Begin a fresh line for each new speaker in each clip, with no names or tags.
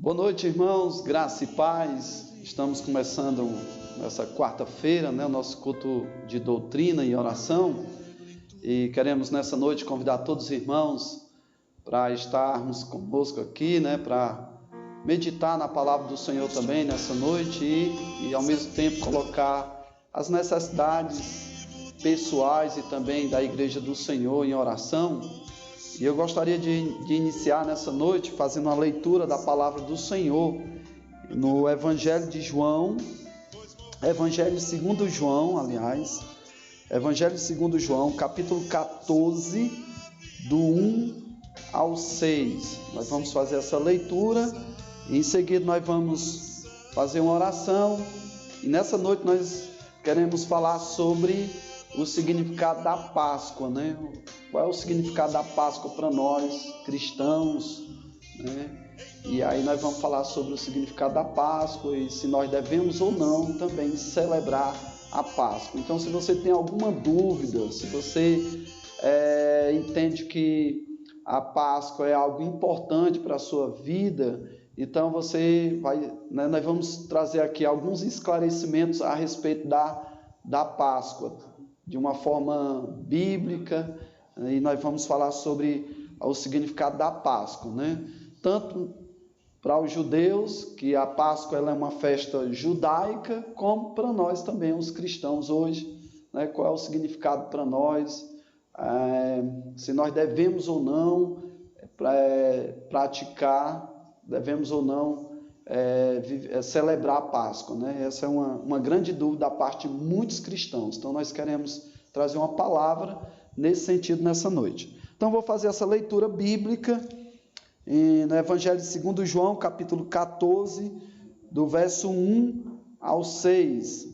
Boa noite, irmãos, graça e paz. Estamos começando nessa quarta-feira, o nosso culto de doutrina e oração. E queremos nessa noite convidar todos os irmãos para estarmos conosco aqui, para meditar na palavra do Senhor também nessa noite e ao mesmo tempo colocar as necessidades pessoais e também da Igreja do Senhor em oração. E eu gostaria de iniciar nessa noite fazendo uma leitura da palavra do Senhor no Evangelho de João, Evangelho segundo João, Evangelho segundo João, capítulo 14, do 1 ao 6. Nós vamos fazer essa leitura e em seguida nós vamos fazer uma oração. E nessa noite nós queremos falar sobre o significado da Páscoa, Qual é o significado da Páscoa para nós, cristãos, E aí nós vamos falar sobre o significado da Páscoa e se nós devemos ou não também celebrar a Páscoa. Então, se você tem alguma dúvida, se você entende que a Páscoa é algo importante para a sua vida, então você vai, nós vamos trazer aqui alguns esclarecimentos a respeito da Páscoa, de uma forma bíblica, e nós vamos falar sobre o significado da Páscoa, Tanto para os judeus, que a Páscoa ela é uma festa judaica, como para nós também, os cristãos hoje, Qual é o significado para nós, se nós devemos ou não praticar, devemos ou não celebrar a Páscoa, Essa é uma grande dúvida da parte de muitos cristãos. Então nós queremos trazer uma palavra nesse sentido nessa noite. Então vou fazer essa leitura bíblica no Evangelho segundo João, capítulo 14, do verso 1 ao 6.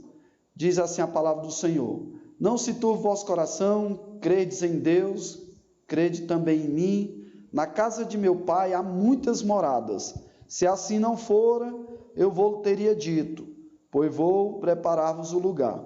Diz assim a palavra do Senhor: Não se turbe o vosso coração, credes em Deus, crede também em mim. Na casa de meu Pai há muitas moradas. Se assim não fora, eu vou teria dito, pois vou preparar-vos o lugar.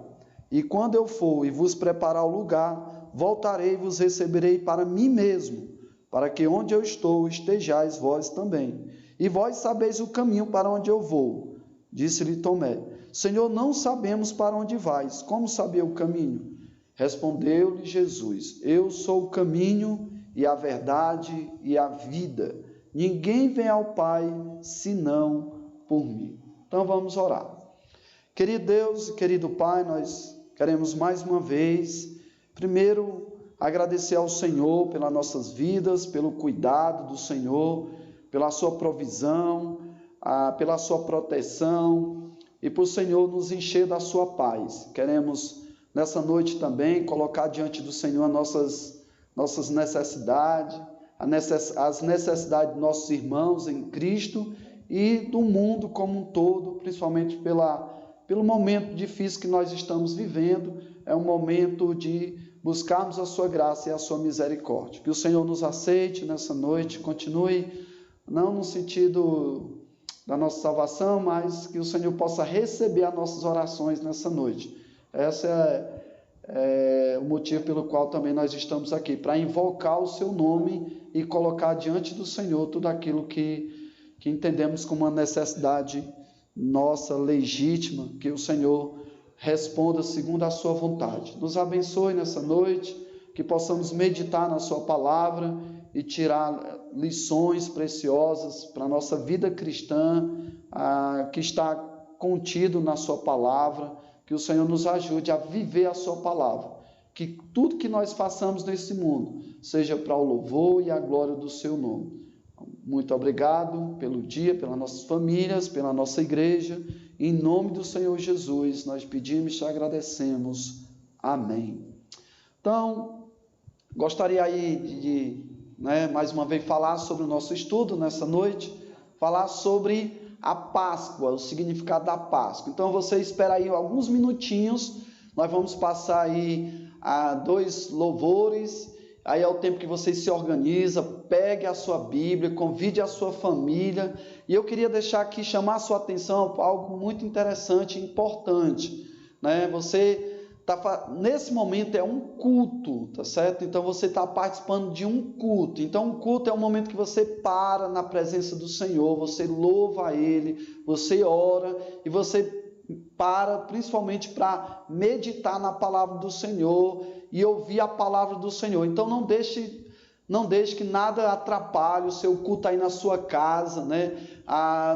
E quando eu for e vos preparar o lugar, voltarei e vos receberei para mim mesmo, para que onde eu estou estejais vós também. E vós sabeis o caminho para onde eu vou. Disse-lhe Tomé: Senhor, não sabemos para onde vais, como saber o caminho? Respondeu-lhe Jesus: Eu sou o caminho e a verdade e a vida. Ninguém vem ao Pai senão por mim. Então vamos orar. Querido Deus e querido Pai, nós queremos mais uma vez, primeiro, agradecer ao Senhor pelas nossas vidas, pelo cuidado do Senhor, pela sua provisão, pela sua proteção e por o Senhor nos encher da sua paz. Queremos nessa noite também colocar diante do Senhor nossas necessidades, as necessidades de nossos irmãos em Cristo e do mundo como um todo, principalmente pelo momento difícil que nós estamos vivendo. É um momento de buscarmos a sua graça e a sua misericórdia. Que o Senhor nos aceite nessa noite, continue, não no sentido da nossa salvação, mas que o Senhor possa receber as nossas orações nessa noite. Essa é o motivo pelo qual também nós estamos aqui, para invocar o seu nome e colocar diante do Senhor tudo aquilo que entendemos como uma necessidade nossa, legítima, que o Senhor responda segundo a sua vontade. Nos abençoe nessa noite, que possamos meditar na sua palavra e tirar lições preciosas para a nossa vida cristã, que está contido na sua palavra. Que o Senhor nos ajude a viver a sua palavra, que tudo que nós façamos nesse mundo seja para o louvor e a glória do seu nome. Muito obrigado pelo dia, pelas nossas famílias, pela nossa igreja. Em nome do Senhor Jesus, nós pedimos e agradecemos. Amém. Então, gostaria aí de mais uma vez falar sobre o nosso estudo nessa noite, falar sobre a Páscoa, o significado da Páscoa. Então você espera aí alguns minutinhos, nós vamos passar aí a 2 louvores, aí é o tempo que você se organiza, pegue a sua Bíblia, convide a sua família, e eu queria deixar aqui, chamar a sua atenção para algo muito interessante e importante, Você nesse momento é um culto, tá certo? Então você está participando de um culto. Então um culto é um momento que você para na presença do Senhor, você louva a Ele, você ora e você para principalmente para meditar na palavra do Senhor e ouvir a palavra do Senhor. Então não deixe que nada atrapalhe o seu culto aí na sua casa, né?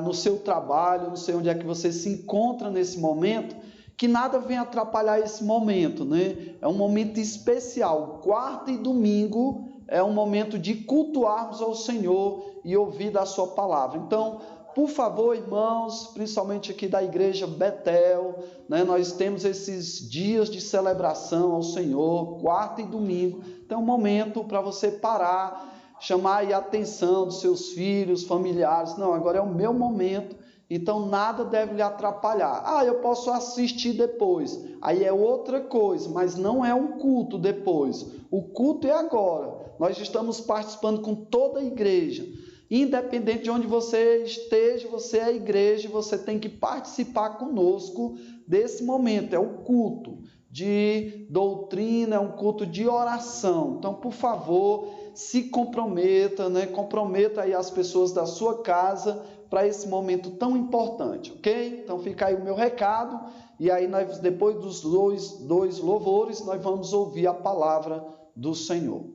No seu trabalho, não sei onde é que você se encontra nesse momento, que nada venha atrapalhar esse momento, né? É um momento especial. Quarta e domingo é um momento de cultuarmos ao Senhor e ouvir da sua palavra. Então, por favor, irmãos, principalmente aqui da igreja Betel, né, nós temos esses dias de celebração ao Senhor, quarta e domingo. Então é um momento para você parar, chamar aí a atenção dos seus filhos, familiares. Não, agora é o meu momento, então nada deve lhe atrapalhar. Eu posso assistir depois. Aí é outra coisa, mas não é um culto depois. O culto é agora. Nós estamos participando com toda a igreja. Independente de onde você esteja, você é a igreja, você tem que participar conosco desse momento. É um culto de doutrina, é um culto de oração. Então, por favor, se comprometa, né? Comprometa aí as pessoas da sua casa para esse momento tão importante, ok? Então fica aí o meu recado, e aí nós, depois dos dois louvores, nós vamos ouvir a palavra do Senhor.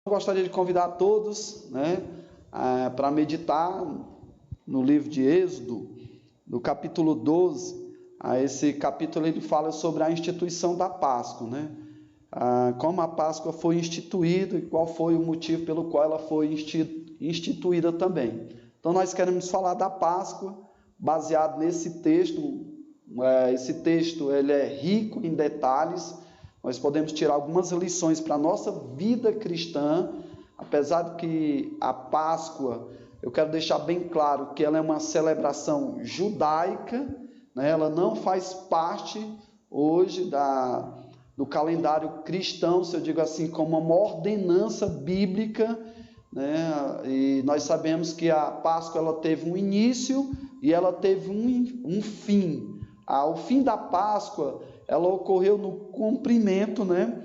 Eu gostaria de convidar a todos, né, para meditar no livro de Êxodo, no capítulo 12. Esse capítulo ele fala sobre a instituição da Páscoa, né? Como a Páscoa foi instituída e qual foi o motivo pelo qual ela foi instituída também. Então nós queremos falar da Páscoa baseado nesse texto. Esse texto ele é rico em detalhes. Nós podemos tirar algumas lições para a nossa vida cristã, apesar de que a Páscoa, eu quero deixar bem claro que ela é uma celebração judaica, né? Ela não faz parte hoje do calendário cristão, se eu digo assim, como uma ordenança bíblica, né? E nós sabemos que a Páscoa ela teve um início e ela teve um fim. O fim da Páscoa ela ocorreu no cumprimento, né?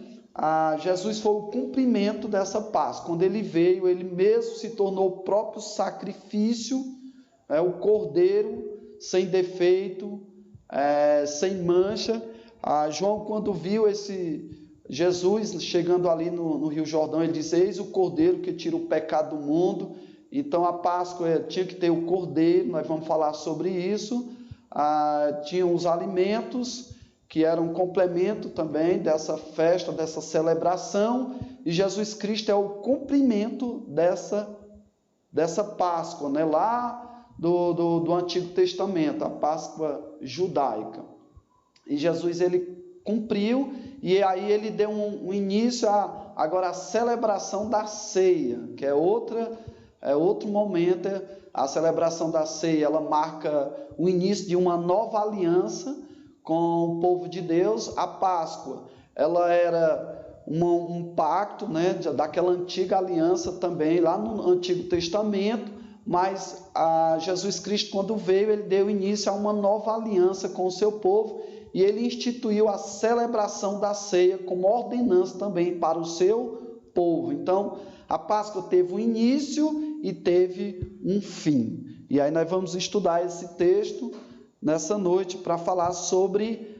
Jesus foi o cumprimento dessa Páscoa. Quando ele veio, ele mesmo se tornou o próprio sacrifício, o cordeiro sem defeito, sem mancha. João, quando viu esse Jesus chegando ali no Rio Jordão, ele disse: eis o cordeiro que tira o pecado do mundo. Então a Páscoa tinha que ter o cordeiro, nós vamos falar sobre isso. Tinham os alimentos, que era um complemento também dessa festa, dessa celebração, e Jesus Cristo é o cumprimento dessa Páscoa, né? Lá do Antigo Testamento, a Páscoa judaica. E Jesus ele cumpriu, e aí ele deu um início agora a celebração da ceia, que é outro momento. A celebração da ceia ela marca o início de uma nova aliança com o povo de Deus. A Páscoa, ela era um pacto, né, daquela antiga aliança também, lá no Antigo Testamento, mas Jesus Cristo, quando veio, ele deu início a uma nova aliança com o seu povo, e ele instituiu a celebração da ceia como ordenança também para o seu povo. Então, a Páscoa teve um início e teve um fim. E aí nós vamos estudar esse texto nessa noite para falar sobre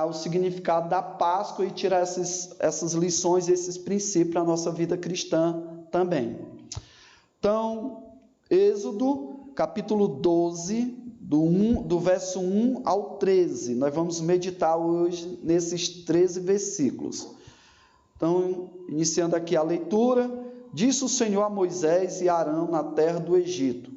o significado da Páscoa e tirar essas lições, esses princípios para a nossa vida cristã também. Então, Êxodo, capítulo 12, do verso 1 ao 13. Nós vamos meditar hoje nesses 13 versículos. Então, iniciando aqui a leitura, disse o Senhor a Moisés e Arão na terra do Egito: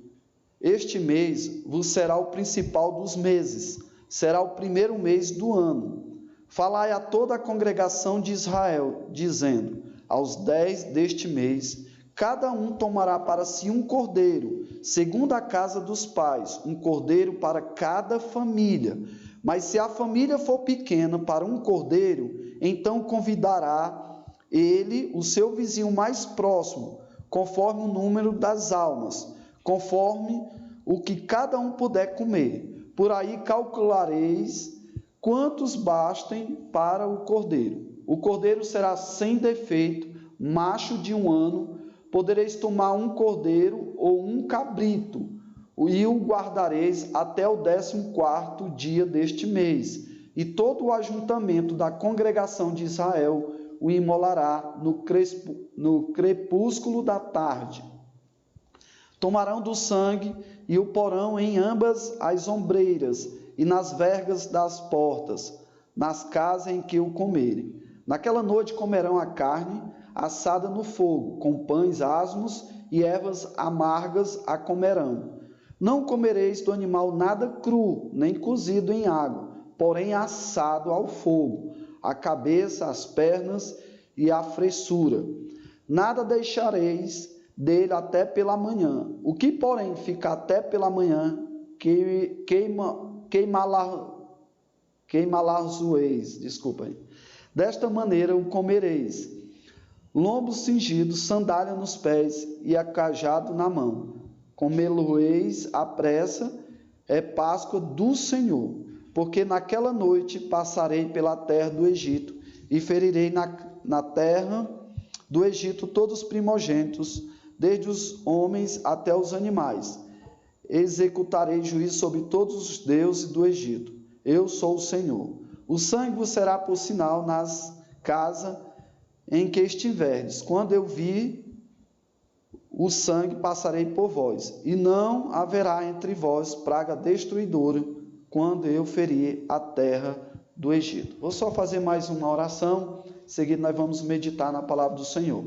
este mês vos será o principal dos meses, será o primeiro mês do ano. Falai a toda a congregação de Israel, dizendo: aos 10 deste mês, cada um tomará para si um cordeiro, segundo a casa dos pais, um cordeiro para cada família. Mas se a família for pequena para um cordeiro, então convidará ele o seu vizinho mais próximo, conforme o número das almas. conforme o que cada um puder comer. Por aí calculareis quantos bastem para o cordeiro. O cordeiro será sem defeito, macho de 1 ano. Podereis tomar um cordeiro ou um cabrito, e o guardareis até o 14º dia deste mês. E todo o ajuntamento da congregação de Israel o imolará no crepúsculo da tarde. Tomarão do sangue e o porão em ambas as ombreiras e nas vergas das portas, nas casas em que o comerem. Naquela noite comerão a carne assada no fogo, com pães asmos e ervas amargas a comerão. Não comereis do animal nada cru, nem cozido em água, porém assado ao fogo, a cabeça, as pernas e a fressura. Nada deixareis dele até pela manhã. O que, porém, fica até pela manhã, queimá-la-zoeis. Desta maneira o comereis. Lombo cingido, sandália nos pés e a cajado na mão. Comê-lo-eis à pressa, é Páscoa do Senhor. Porque naquela noite passarei pela terra do Egito e ferirei na terra do Egito todos os primogênitos, desde os homens até os animais. Executarei juízo sobre todos os deuses do Egito. Eu sou o Senhor. O sangue vos será por sinal nas casas em que estiverdes. Quando eu vi o sangue, passarei por vós, e não haverá entre vós praga destruidora, quando eu ferir a terra do Egito. Vou só fazer mais uma oração, em seguida nós vamos meditar na palavra do Senhor.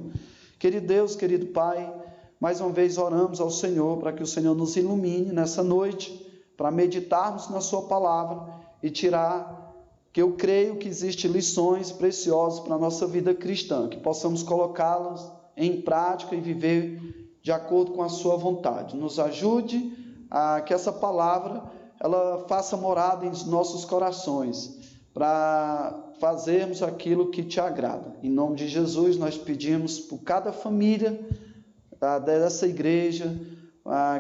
Querido Deus, querido Pai, mais uma vez oramos ao Senhor, para que o Senhor nos ilumine nessa noite, para meditarmos na sua palavra e tirar, que eu creio que existem lições preciosas para a nossa vida cristã, que possamos colocá-las em prática e viver de acordo com a sua vontade. Nos ajude a que essa palavra ela faça morada em nossos corações, para fazermos aquilo que te agrada. Em nome de Jesus, nós pedimos por cada família dessa igreja,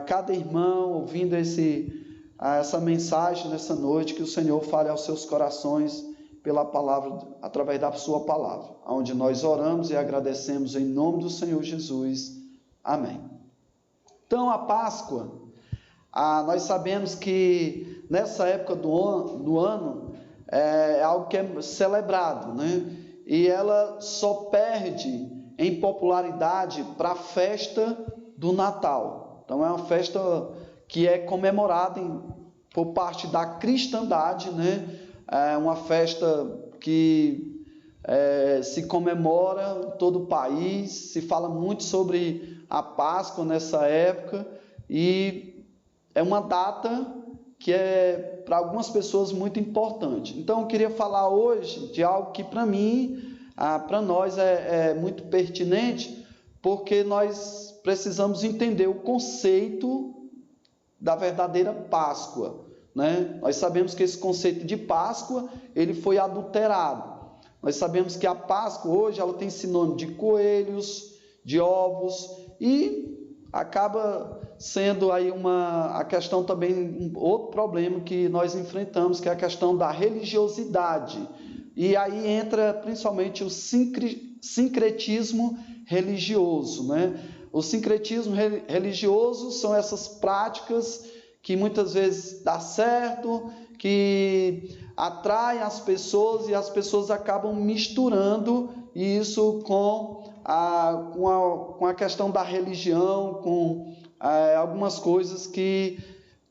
cada irmão ouvindo essa mensagem nessa noite, que o Senhor fale aos seus corações pela palavra, através da sua palavra, onde nós oramos e agradecemos em nome do Senhor Jesus. Amém. Então, a Páscoa, nós sabemos que nessa época do ano é algo que é celebrado, né? E ela só perde em popularidade para a festa do Natal. Então é uma festa que é comemorada por parte da cristandade, né? É uma festa que se comemora em todo o país, se fala muito sobre a Páscoa nessa época, e é uma data que é para algumas pessoas muito importante. Então eu queria falar hoje de algo que para mim, para nós é muito pertinente, porque nós precisamos entender o conceito da verdadeira Páscoa, né? Nós sabemos que esse conceito de Páscoa ele foi adulterado. Nós sabemos que a Páscoa hoje ela tem sinônimo de coelhos, de ovos, e acaba sendo aí a questão também, outro problema que nós enfrentamos, que é a questão da religiosidade. E aí entra principalmente o sincretismo religioso, né? O sincretismo religioso são essas práticas que muitas vezes dá certo, que atraem as pessoas, e as pessoas acabam misturando isso com a questão da religião, com algumas coisas que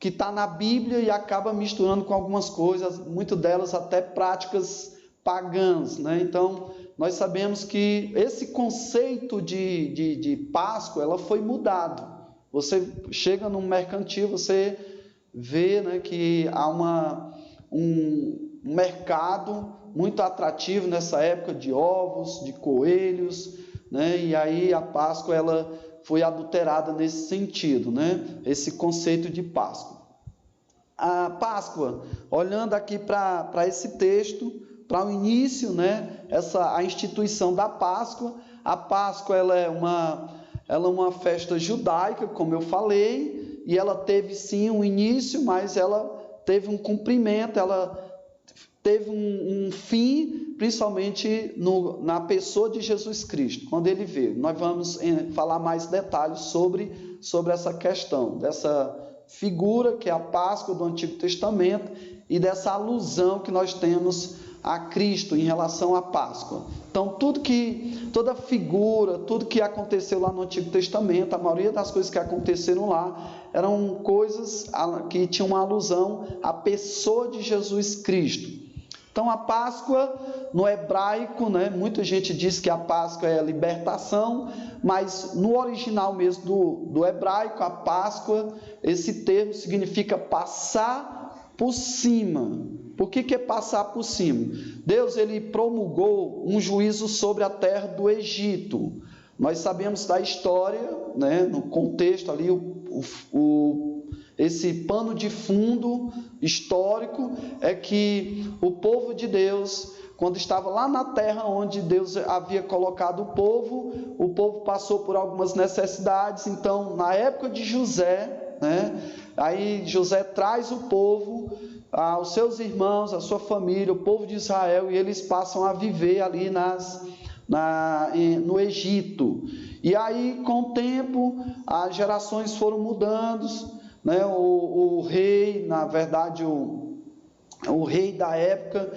está na Bíblia, e acaba misturando com algumas coisas, muitas delas até práticas pagãs, né? Então, nós sabemos que esse conceito de Páscoa, ela foi mudado. Você chega num mercantil, você vê, né, que há um mercado muito atrativo nessa época de ovos, de coelhos, né? E aí a Páscoa ela foi adulterada nesse sentido, né? Esse conceito de Páscoa. A Páscoa, olhando aqui para esse texto, para o início, né? A instituição da Páscoa. A Páscoa ela é uma festa judaica, como eu falei, e ela teve sim um início, mas ela teve um cumprimento, ela teve um fim, principalmente na pessoa de Jesus Cristo, quando ele veio. Nós vamos falar mais detalhes sobre essa questão, dessa figura que é a Páscoa do Antigo Testamento e dessa alusão que nós temos a Cristo em relação à Páscoa. Então, toda figura, tudo que aconteceu lá no Antigo Testamento, a maioria das coisas que aconteceram lá, eram coisas que tinham uma alusão à pessoa de Jesus Cristo. Então, a Páscoa, no hebraico, né, muita gente diz que a Páscoa é a libertação, mas no original mesmo do hebraico, a Páscoa, esse termo significa passar por cima. Por que é passar por cima? Deus, ele promulgou um juízo sobre a terra do Egito. Nós sabemos da história, né, no contexto ali, esse pano de fundo histórico é que o povo de Deus, quando estava lá na terra onde Deus havia colocado o povo passou por algumas necessidades. Então, na época de José, né, aí José traz o povo, os seus irmãos, a sua família, o povo de Israel, e eles passam a viver ali no Egito. E aí, com o tempo, as gerações foram mudando, né? O rei, na verdade, o rei da época,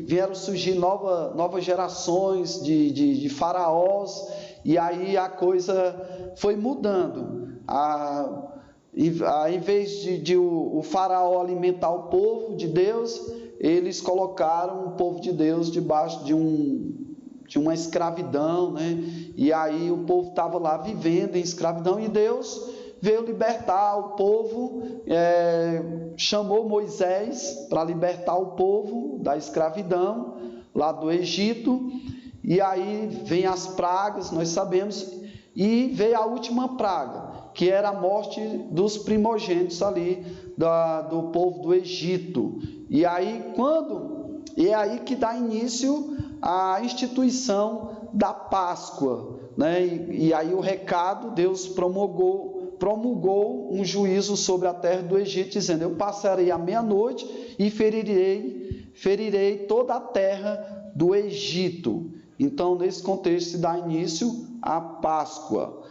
vieram surgir novas gerações de faraós, e aí a coisa foi mudando. Em vez de o faraó alimentar o povo de Deus, eles colocaram o povo de Deus debaixo de uma escravidão, né? E aí o povo estava lá vivendo em escravidão, e Deus veio libertar o povo, chamou Moisés para libertar o povo da escravidão lá do Egito. E aí vem as pragas, nós sabemos, e veio a última praga, que era a morte dos primogênitos ali do povo do Egito. E aí é aí que dá início a instituição da Páscoa, né? E aí o recado, Deus promulgou um juízo sobre a terra do Egito, dizendo: eu passarei a meia-noite e ferirei toda a terra do Egito. Então, nesse contexto, se dá início à Páscoa.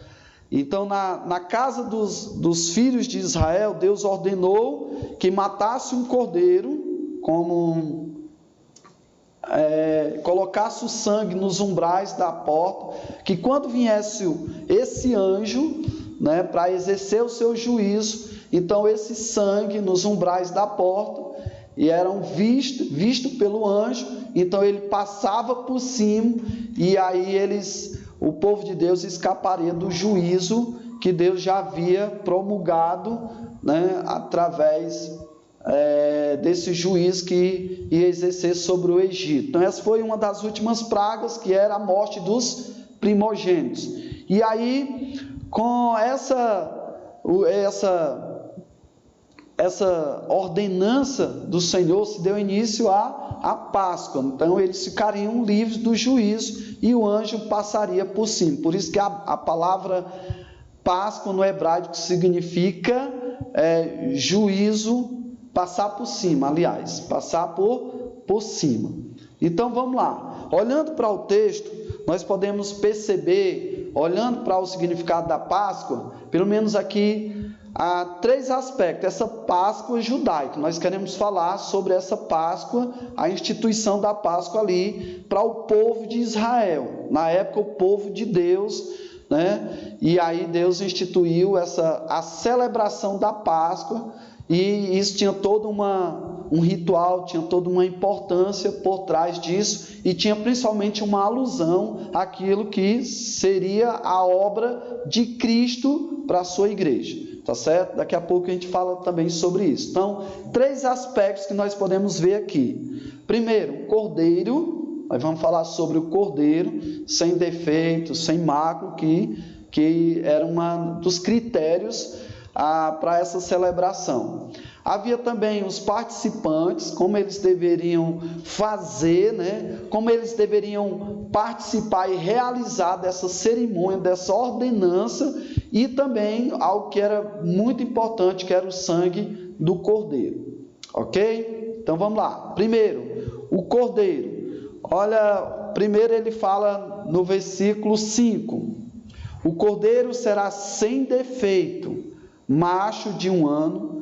Então, na casa dos filhos de Israel, Deus ordenou que matasse um cordeiro, colocasse o sangue nos umbrais da porta, que quando viesse esse anjo, né, para exercer o seu juízo, então esse sangue nos umbrais da porta, e eram visto pelo anjo, então ele passava por cima, e aí o povo de Deus escaparia do juízo que Deus já havia promulgado, né, através desse juízo que ia exercer sobre o Egito. Então essa foi uma das últimas pragas, que era a morte dos primogênitos. E aí, com essa ordenança do Senhor, se deu início à Páscoa. Então eles ficariam livres do juízo e o anjo passaria por cima. Por isso que a palavra Páscoa no hebraico significa juízo, passar por cima, aliás, passar por cima. Então vamos lá. Olhando para o texto, nós podemos perceber, olhando para o significado da Páscoa, pelo menos aqui, há 3 aspectos. Essa Páscoa judaica, nós queremos falar sobre essa Páscoa, a instituição da Páscoa ali para o povo de Israel, na época o povo de Deus, né? E aí Deus instituiu a celebração da Páscoa, e isso tinha todo um ritual, tinha toda uma importância por trás disso, e tinha principalmente uma alusão àquilo que seria a obra de Cristo para a sua igreja, tá certo? Daqui a pouco a gente fala também sobre isso. Então, 3 aspectos que nós podemos ver aqui. Primeiro, o cordeiro, nós vamos falar sobre o cordeiro, sem defeito, sem mácula, que era um dos critérios para essa celebração. Havia também os participantes, como eles deveriam fazer, né? Como eles deveriam participar e realizar dessa cerimônia, dessa ordenança, e também algo que era muito importante, que era o sangue do cordeiro. Ok? Então vamos lá. Primeiro, o cordeiro. Olha, primeiro ele fala no versículo 5: o cordeiro será sem defeito, macho de 1 ano.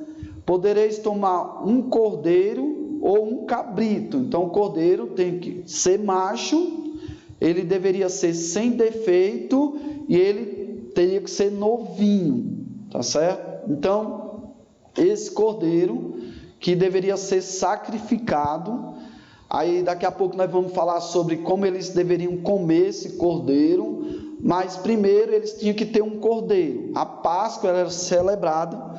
Podereis tomar um cordeiro ou um cabrito. Então o cordeiro tem que ser macho, ele deveria ser sem defeito e ele teria que ser novinho, tá certo? Então esse cordeiro que deveria ser sacrificado. Aí daqui a pouco nós vamos falar sobre como eles deveriam comer esse cordeiro, mas primeiro eles tinham que ter um cordeiro. A Páscoa era celebrada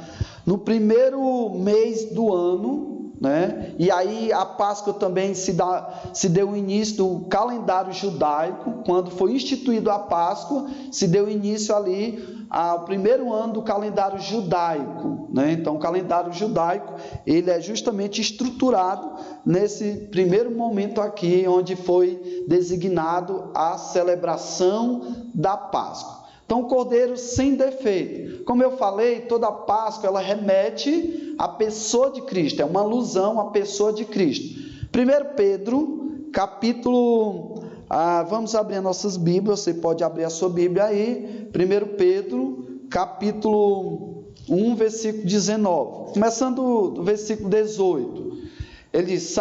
no primeiro mês do ano, né? E aí a Páscoa também se deu o início do calendário judaico. Quando foi instituído a Páscoa, se deu início ali ao primeiro ano do calendário judaico, né? Então o calendário judaico, ele é justamente estruturado nesse primeiro momento aqui, onde foi designado a celebração da Páscoa. Então, o cordeiro sem defeito. Como eu falei, toda a Páscoa ela remete à pessoa de Cristo, é uma alusão à pessoa de Cristo. 1 Pedro, capítulo... vamos abrir nossas Bíblias, você pode abrir a sua Bíblia aí. 1 Pedro, capítulo 1, versículo 19. Começando do versículo 18. Ele diz,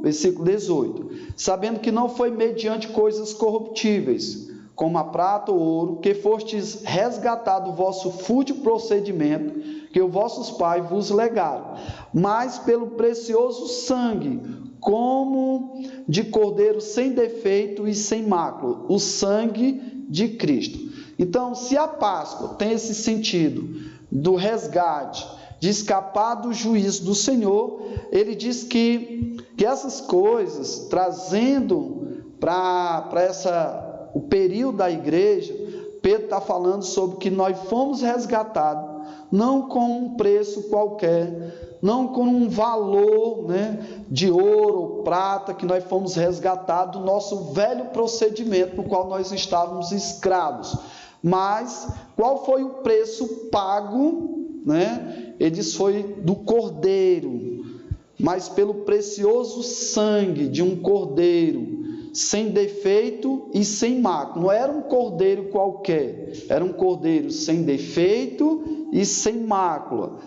versículo 18, sabendo que não foi mediante coisas corruptíveis, como a prata ou ouro, que fostes resgatado o vosso fútil procedimento, que os vossos pais vos legaram, mas pelo precioso sangue, como de cordeiro sem defeito e sem mácula, o sangue de Cristo. Então, se a Páscoa tem esse sentido do resgate, de escapar do juízo do Senhor, ele diz que essas coisas, trazendo para o período da igreja, Pedro está falando sobre que nós fomos resgatados, não com um preço qualquer, não com um valor, né, de ouro ou prata, que nós fomos resgatados do nosso velho procedimento, no qual nós estávamos escravos. Mas qual foi o preço pago, né? Ele diz, foi do cordeiro, mas pelo precioso sangue de um cordeiro, sem defeito e sem mácula. Não era um cordeiro qualquer, era um cordeiro sem defeito e sem mácula.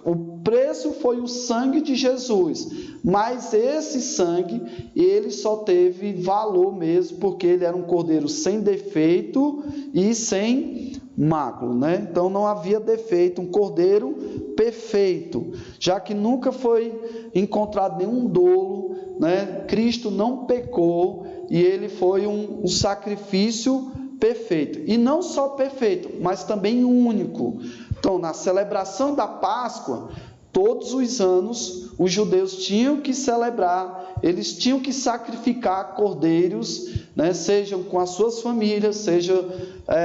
O preço foi o sangue de Jesus, mas esse sangue, ele só teve valor mesmo, porque ele era um cordeiro sem defeito e sem mácula, né? Então não havia defeito, um cordeiro perfeito, já que nunca foi encontrado nenhum dolo, né? Cristo não pecou, e ele foi um sacrifício perfeito, e não só perfeito, mas também único. Então, na celebração da Páscoa, todos os anos, os judeus tinham que celebrar, eles tinham que sacrificar cordeiros, né, sejam com as suas famílias, seja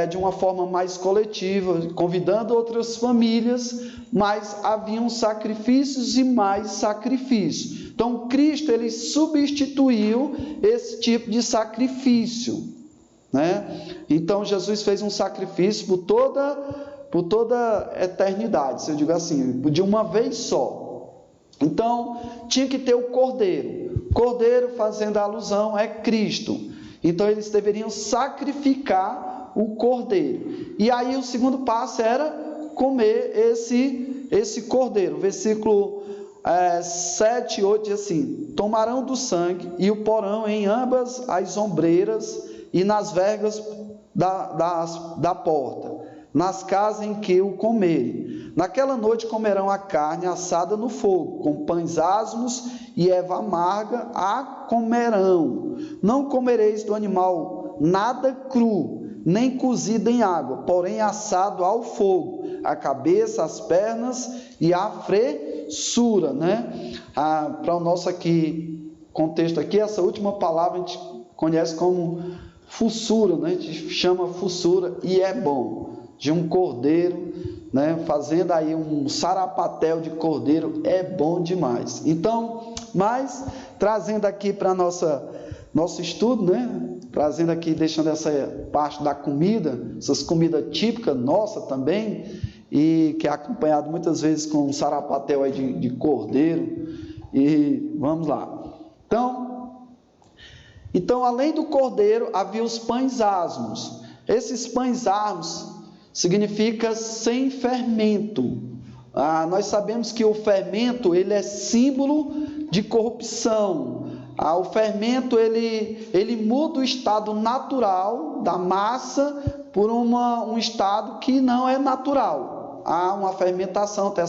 de uma forma mais coletiva, convidando outras famílias, mas haviam sacrifícios e mais sacrifícios. Então, Cristo, ele substituiu esse tipo de sacrifício, né? Então, Jesus fez um sacrifício por toda a eternidade, se eu digo assim, de uma vez só. Então, tinha que ter o cordeiro. Cordeiro, fazendo alusão, é Cristo. Então, eles deveriam sacrificar o cordeiro. E aí, o segundo passo era comer esse cordeiro. Versículo 7 e 8 diz assim, tomarão do sangue e o porão em ambas as ombreiras e nas vergas da porta, nas casas em que o comerem. Naquela noite comerão a carne assada no fogo, com pães asmos e erva amarga a comerão. Não comereis do animal nada cru, nem cozido em água, porém assado ao fogo, a cabeça, as pernas e a fressura, né? Para o nosso contexto aqui, essa última palavra a gente conhece como fussura, né? A gente chama fussura e é bom. de um cordeiro, né? Fazendo aí um sarapatel de cordeiro, é bom demais. Então, mas trazendo aqui para nosso estudo, né? Trazendo aqui, deixando essa parte da comida, essas comidas típicas nossa também, e que é acompanhado muitas vezes com um sarapatel aí de cordeiro. E vamos lá. Então, além do cordeiro, havia os pães asmos. Esses pães asmos significa sem fermento. Nós sabemos que o fermento, ele é símbolo de corrupção. O fermento, ele muda o estado natural da massa por um estado que não é natural. Há uma fermentação, então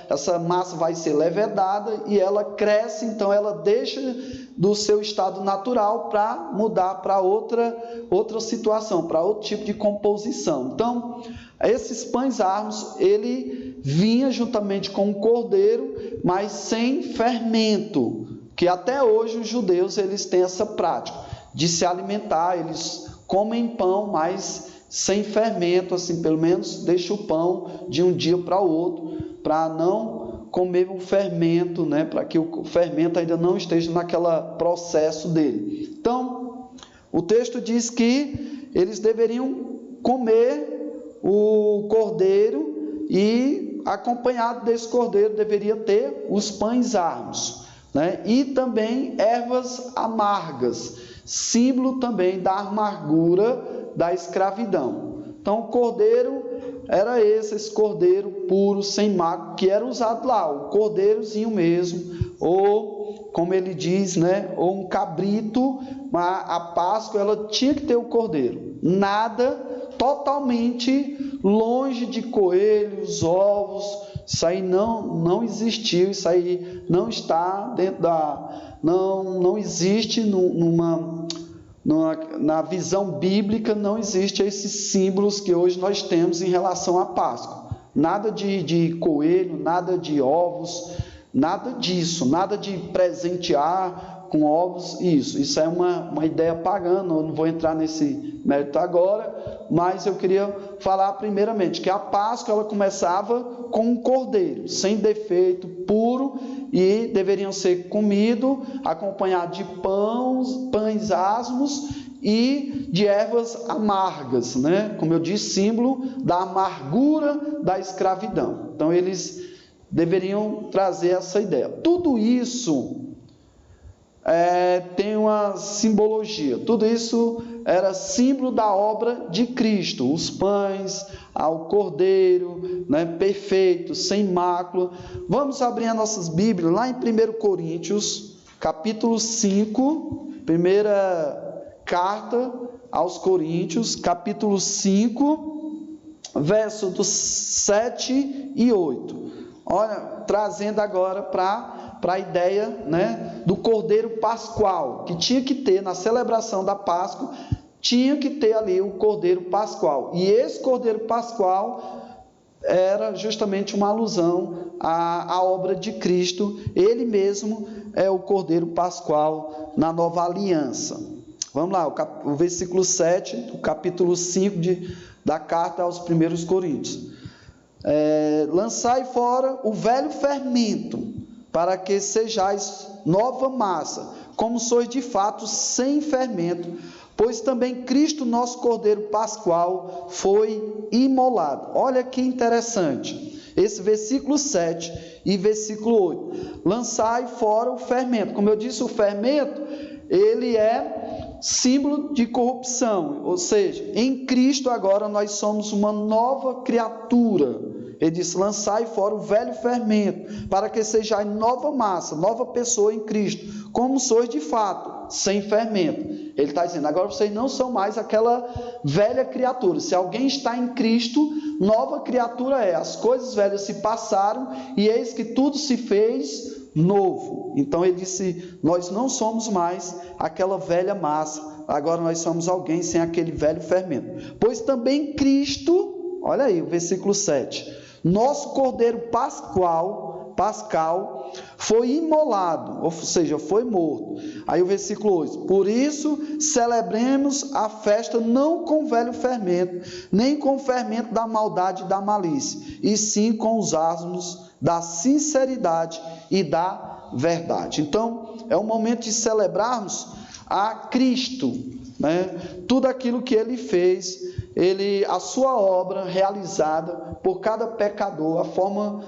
essa massa vai ser levedada e ela cresce, então ela deixa do seu estado natural para mudar para outra situação, para outro tipo de composição. Então, esses pães asmos, ele vinha juntamente com o cordeiro, mas sem fermento, que até hoje os judeus eles têm essa prática de se alimentar, eles comem pão, mas sem fermento, assim, pelo menos deixa o pão de um dia para o outro, para não comer o fermento, né? Para que o fermento ainda não esteja naquele processo dele. Então, o texto diz que eles deveriam comer o cordeiro e acompanhado desse cordeiro deveria ter os pães asmos, né? E também ervas amargas, símbolo também da amargura da escravidão. Então, o cordeiro era esse cordeiro puro, sem mácula, que era usado lá, o cordeirozinho mesmo, ou, como ele diz, né, ou um cabrito. A Páscoa, ela tinha que ter o cordeiro. Nada, totalmente longe de coelhos, ovos, isso aí não existiu, isso aí não está dentro não existe na visão bíblica, não existe esses símbolos que hoje nós temos em relação à Páscoa. Nada de coelho, nada de ovos, nada disso, nada de presentear com ovos, isso é uma ideia pagã, não vou entrar nesse mérito agora, mas eu queria falar primeiramente que a Páscoa ela começava com um cordeiro, sem defeito, puro, e deveriam ser comido, acompanhado de pães asmos e de ervas amargas, né? Como eu disse, símbolo da amargura da escravidão. Então eles deveriam trazer essa ideia. Tudo isso tem uma simbologia, tudo isso era símbolo da obra de Cristo, os pães, ao cordeiro, né, perfeito, sem mácula. Vamos abrir as nossas Bíblias lá em 1 Coríntios, capítulo 5, primeira carta aos Coríntios, capítulo 5, verso dos 7 e 8. Olha, trazendo agora para a ideia, né, do cordeiro pascual, que tinha que ter na celebração da Páscoa, tinha que ter ali o cordeiro pascual. E esse cordeiro pascual era justamente uma alusão à obra de Cristo. Ele mesmo é o cordeiro pascual na nova aliança. Vamos lá, o versículo 7, do capítulo 5 da carta aos 1 Coríntios. Lançai fora o velho fermento, para que sejais nova massa, como sois de fato sem fermento, pois também Cristo, nosso Cordeiro Pascual, foi imolado. Olha que interessante, esse versículo 7 e versículo 8. Lançai fora o fermento. Como eu disse, o fermento, ele é símbolo de corrupção, ou seja, em Cristo agora nós somos uma nova criatura. Ele disse, lançai fora o velho fermento, para que sejais nova massa, nova pessoa em Cristo, como sois de fato, sem fermento. Ele está dizendo, agora vocês não são mais aquela velha criatura. Se alguém está em Cristo, nova criatura é. As coisas velhas se passaram e eis que tudo se fez novo. Então ele disse, nós não somos mais aquela velha massa, agora nós somos alguém sem aquele velho fermento. Pois também Cristo, olha aí o versículo 7, nosso Cordeiro Pascual, pascal foi imolado, ou seja, foi morto. Aí o versículo 8: por isso celebremos a festa não com velho fermento, nem com o fermento da maldade e da malícia, e sim com os asmos da sinceridade e da verdade. Então, é o momento de celebrarmos a Cristo, né? Tudo aquilo que Ele fez, a sua obra realizada por cada pecador, a forma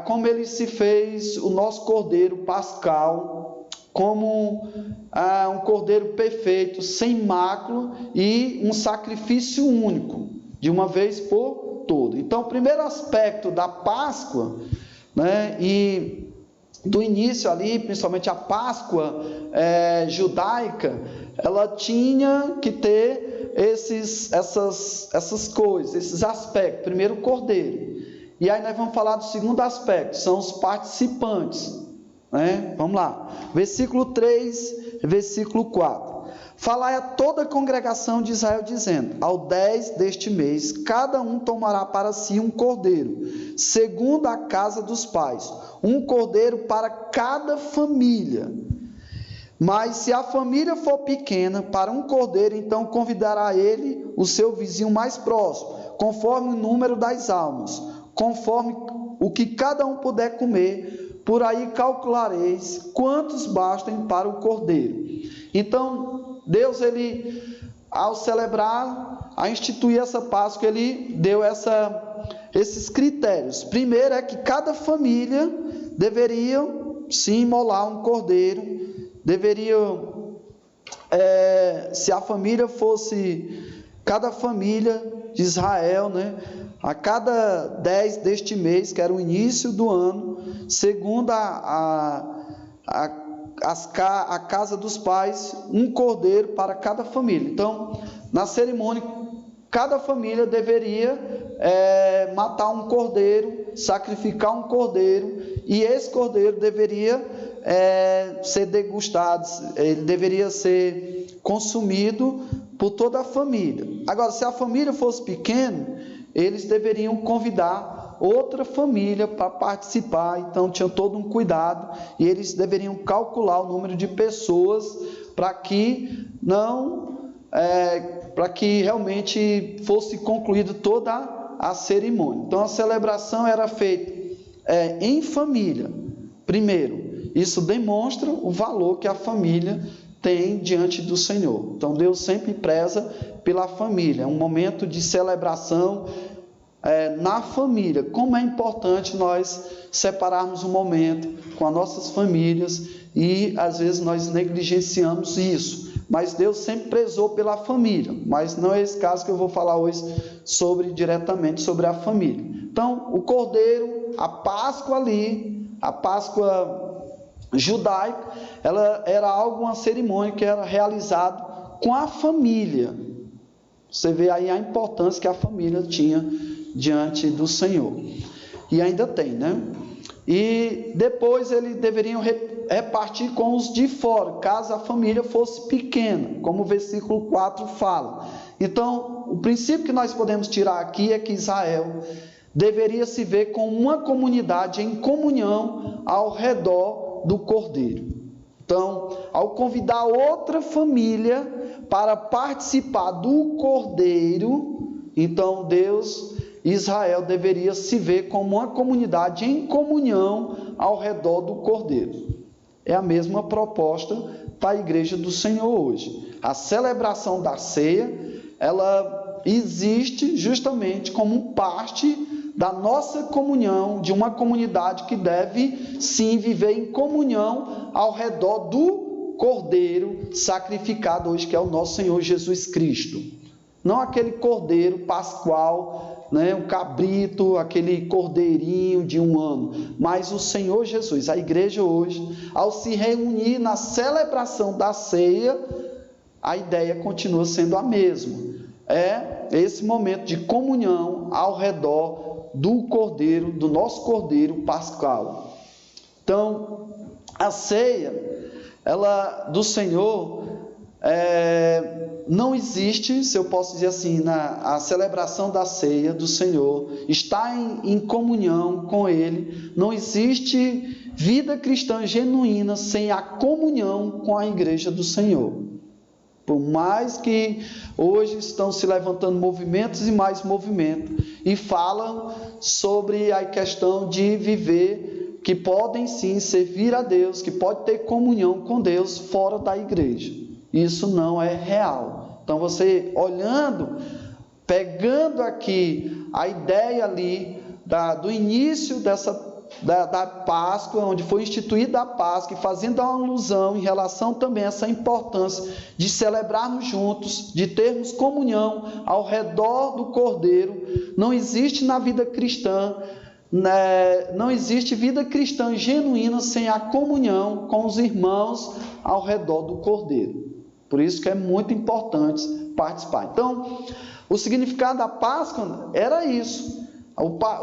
como Ele se fez o nosso Cordeiro pascal, como um Cordeiro perfeito, sem mácula e um sacrifício único, de uma vez por todas. Então, o primeiro aspecto da Páscoa, né, e do início ali, principalmente a Páscoa judaica, ela tinha que ter essas coisas, esses aspectos. Primeiro, o cordeiro. E aí nós vamos falar do segundo aspecto, são os participantes, né? Vamos lá, versículo 3, versículo 4. Falai a toda a congregação de Israel, dizendo: ao 10 deste mês, cada um tomará para si um cordeiro, segundo a casa dos pais, um cordeiro para cada família. Mas se a família for pequena, para um cordeiro, então convidará ele o seu vizinho mais próximo, conforme o número das almas, conforme o que cada um puder comer, por aí calculareis quantos bastem para o cordeiro. Então, Deus, Ele, ao celebrar, a instituir essa Páscoa, Ele deu esses critérios. Primeiro é que cada família deveria, sim, imolar um cordeiro, se a família fosse, cada família de Israel, né, a cada 10 deste mês, que era o início do ano, segundo a casa dos pais, um cordeiro para cada família. Então, na cerimônia, cada família deveria matar um cordeiro, sacrificar um cordeiro, e esse cordeiro deveria ser degustado, ele deveria ser consumido por toda a família. Agora, se a família fosse pequena, eles deveriam convidar outra família para participar. Então tinha todo um cuidado, e eles deveriam calcular o número de pessoas para que realmente fosse concluída toda a cerimônia. Então a celebração era feita em família. Primeiro, isso demonstra o valor que a família tem diante do Senhor. Então Deus sempre preza pela família. É um momento de celebração na família. Como é importante nós separarmos um momento com as nossas famílias, e às vezes nós negligenciamos isso. Mas Deus sempre prezou pela família. Mas não é esse caso que eu vou falar hoje diretamente sobre a família. Então, o cordeiro, a Páscoa ali, a Páscoa judaica, ela era uma cerimônia que era realizada com a família. Você vê aí a importância que a família tinha diante do Senhor, e ainda tem, né? E depois eles deveriam repartir com os de fora, caso a família fosse pequena, como o versículo 4 fala. Então, o princípio que nós podemos tirar aqui é que Israel deveria se ver como uma comunidade em comunhão ao redor do cordeiro. Então, ao convidar outra família para participar do cordeiro, então Israel deveria se ver como uma comunidade em comunhão ao redor do cordeiro. É a mesma proposta para a igreja do Senhor hoje. A celebração da ceia, ela existe justamente como parte da nossa comunhão, de uma comunidade que deve sim viver em comunhão ao redor do cordeiro sacrificado hoje, que é o nosso Senhor Jesus Cristo. Não aquele cordeiro pascual, né, um cabrito, aquele cordeirinho de um ano, mas o Senhor Jesus. A igreja hoje, ao se reunir na celebração da ceia, a ideia continua sendo a mesma. É esse momento de comunhão ao redor do cordeiro, do nosso cordeiro pascal. Então, a ceia, ela do Senhor, não existe, se eu posso dizer assim, a celebração da ceia do Senhor, estar em comunhão com Ele. Não existe vida cristã genuína sem a comunhão com a igreja do Senhor. Por mais que hoje estão se levantando movimentos e mais movimentos, e falam sobre a questão de viver, que podem sim servir a Deus, que pode ter comunhão com Deus fora da igreja. Isso não é real. Então você olhando, pegando aqui a ideia ali do início da Páscoa, onde foi instituída a Páscoa, e fazendo uma alusão em relação também a essa importância de celebrarmos juntos, de termos comunhão ao redor do Cordeiro. Não existe na vida cristã, não existe vida cristã genuína sem a comunhão com os irmãos ao redor do Cordeiro. Por isso que é muito importante participar. Então, o significado da Páscoa era isso.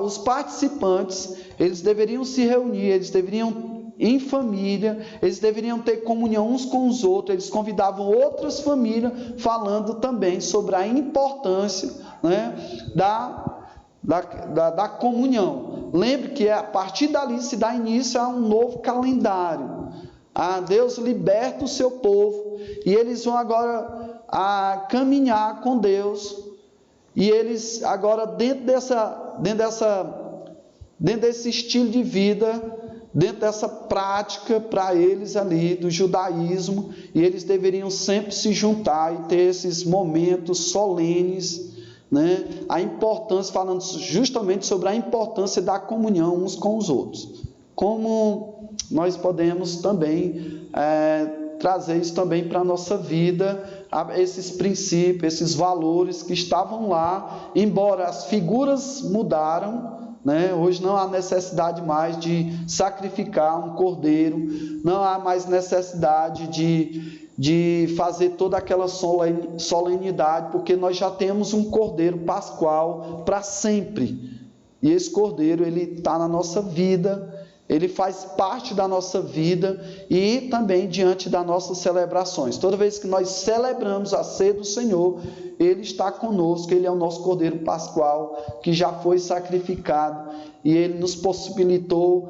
Os participantes, eles deveriam se reunir, eles deveriam em família, eles deveriam ter comunhão uns com os outros, eles convidavam outras famílias, falando também sobre a importância, né, da comunhão. Lembre que a partir dali se dá início a um novo calendário. Deus liberta o seu povo, e eles vão agora caminhar com Deus, e eles agora dentro desse estilo de vida, dentro dessa prática para eles ali do judaísmo, e eles deveriam sempre se juntar e ter esses momentos solenes, né? A importância, falando justamente sobre a importância da comunhão uns com os outros. Como nós podemos também trazer isso também para a nossa vida, esses princípios, esses valores que estavam lá, embora as figuras mudaram, né? Hoje não há necessidade mais de sacrificar um cordeiro, não há mais necessidade de fazer toda aquela solenidade, porque nós já temos um cordeiro pascual para sempre, e esse cordeiro ele está na nossa vida, ele faz parte da nossa vida e também diante das nossas celebrações. Toda vez que nós celebramos a ceia do Senhor, Ele está conosco, Ele é o nosso Cordeiro Pascual, que já foi sacrificado, e Ele nos possibilitou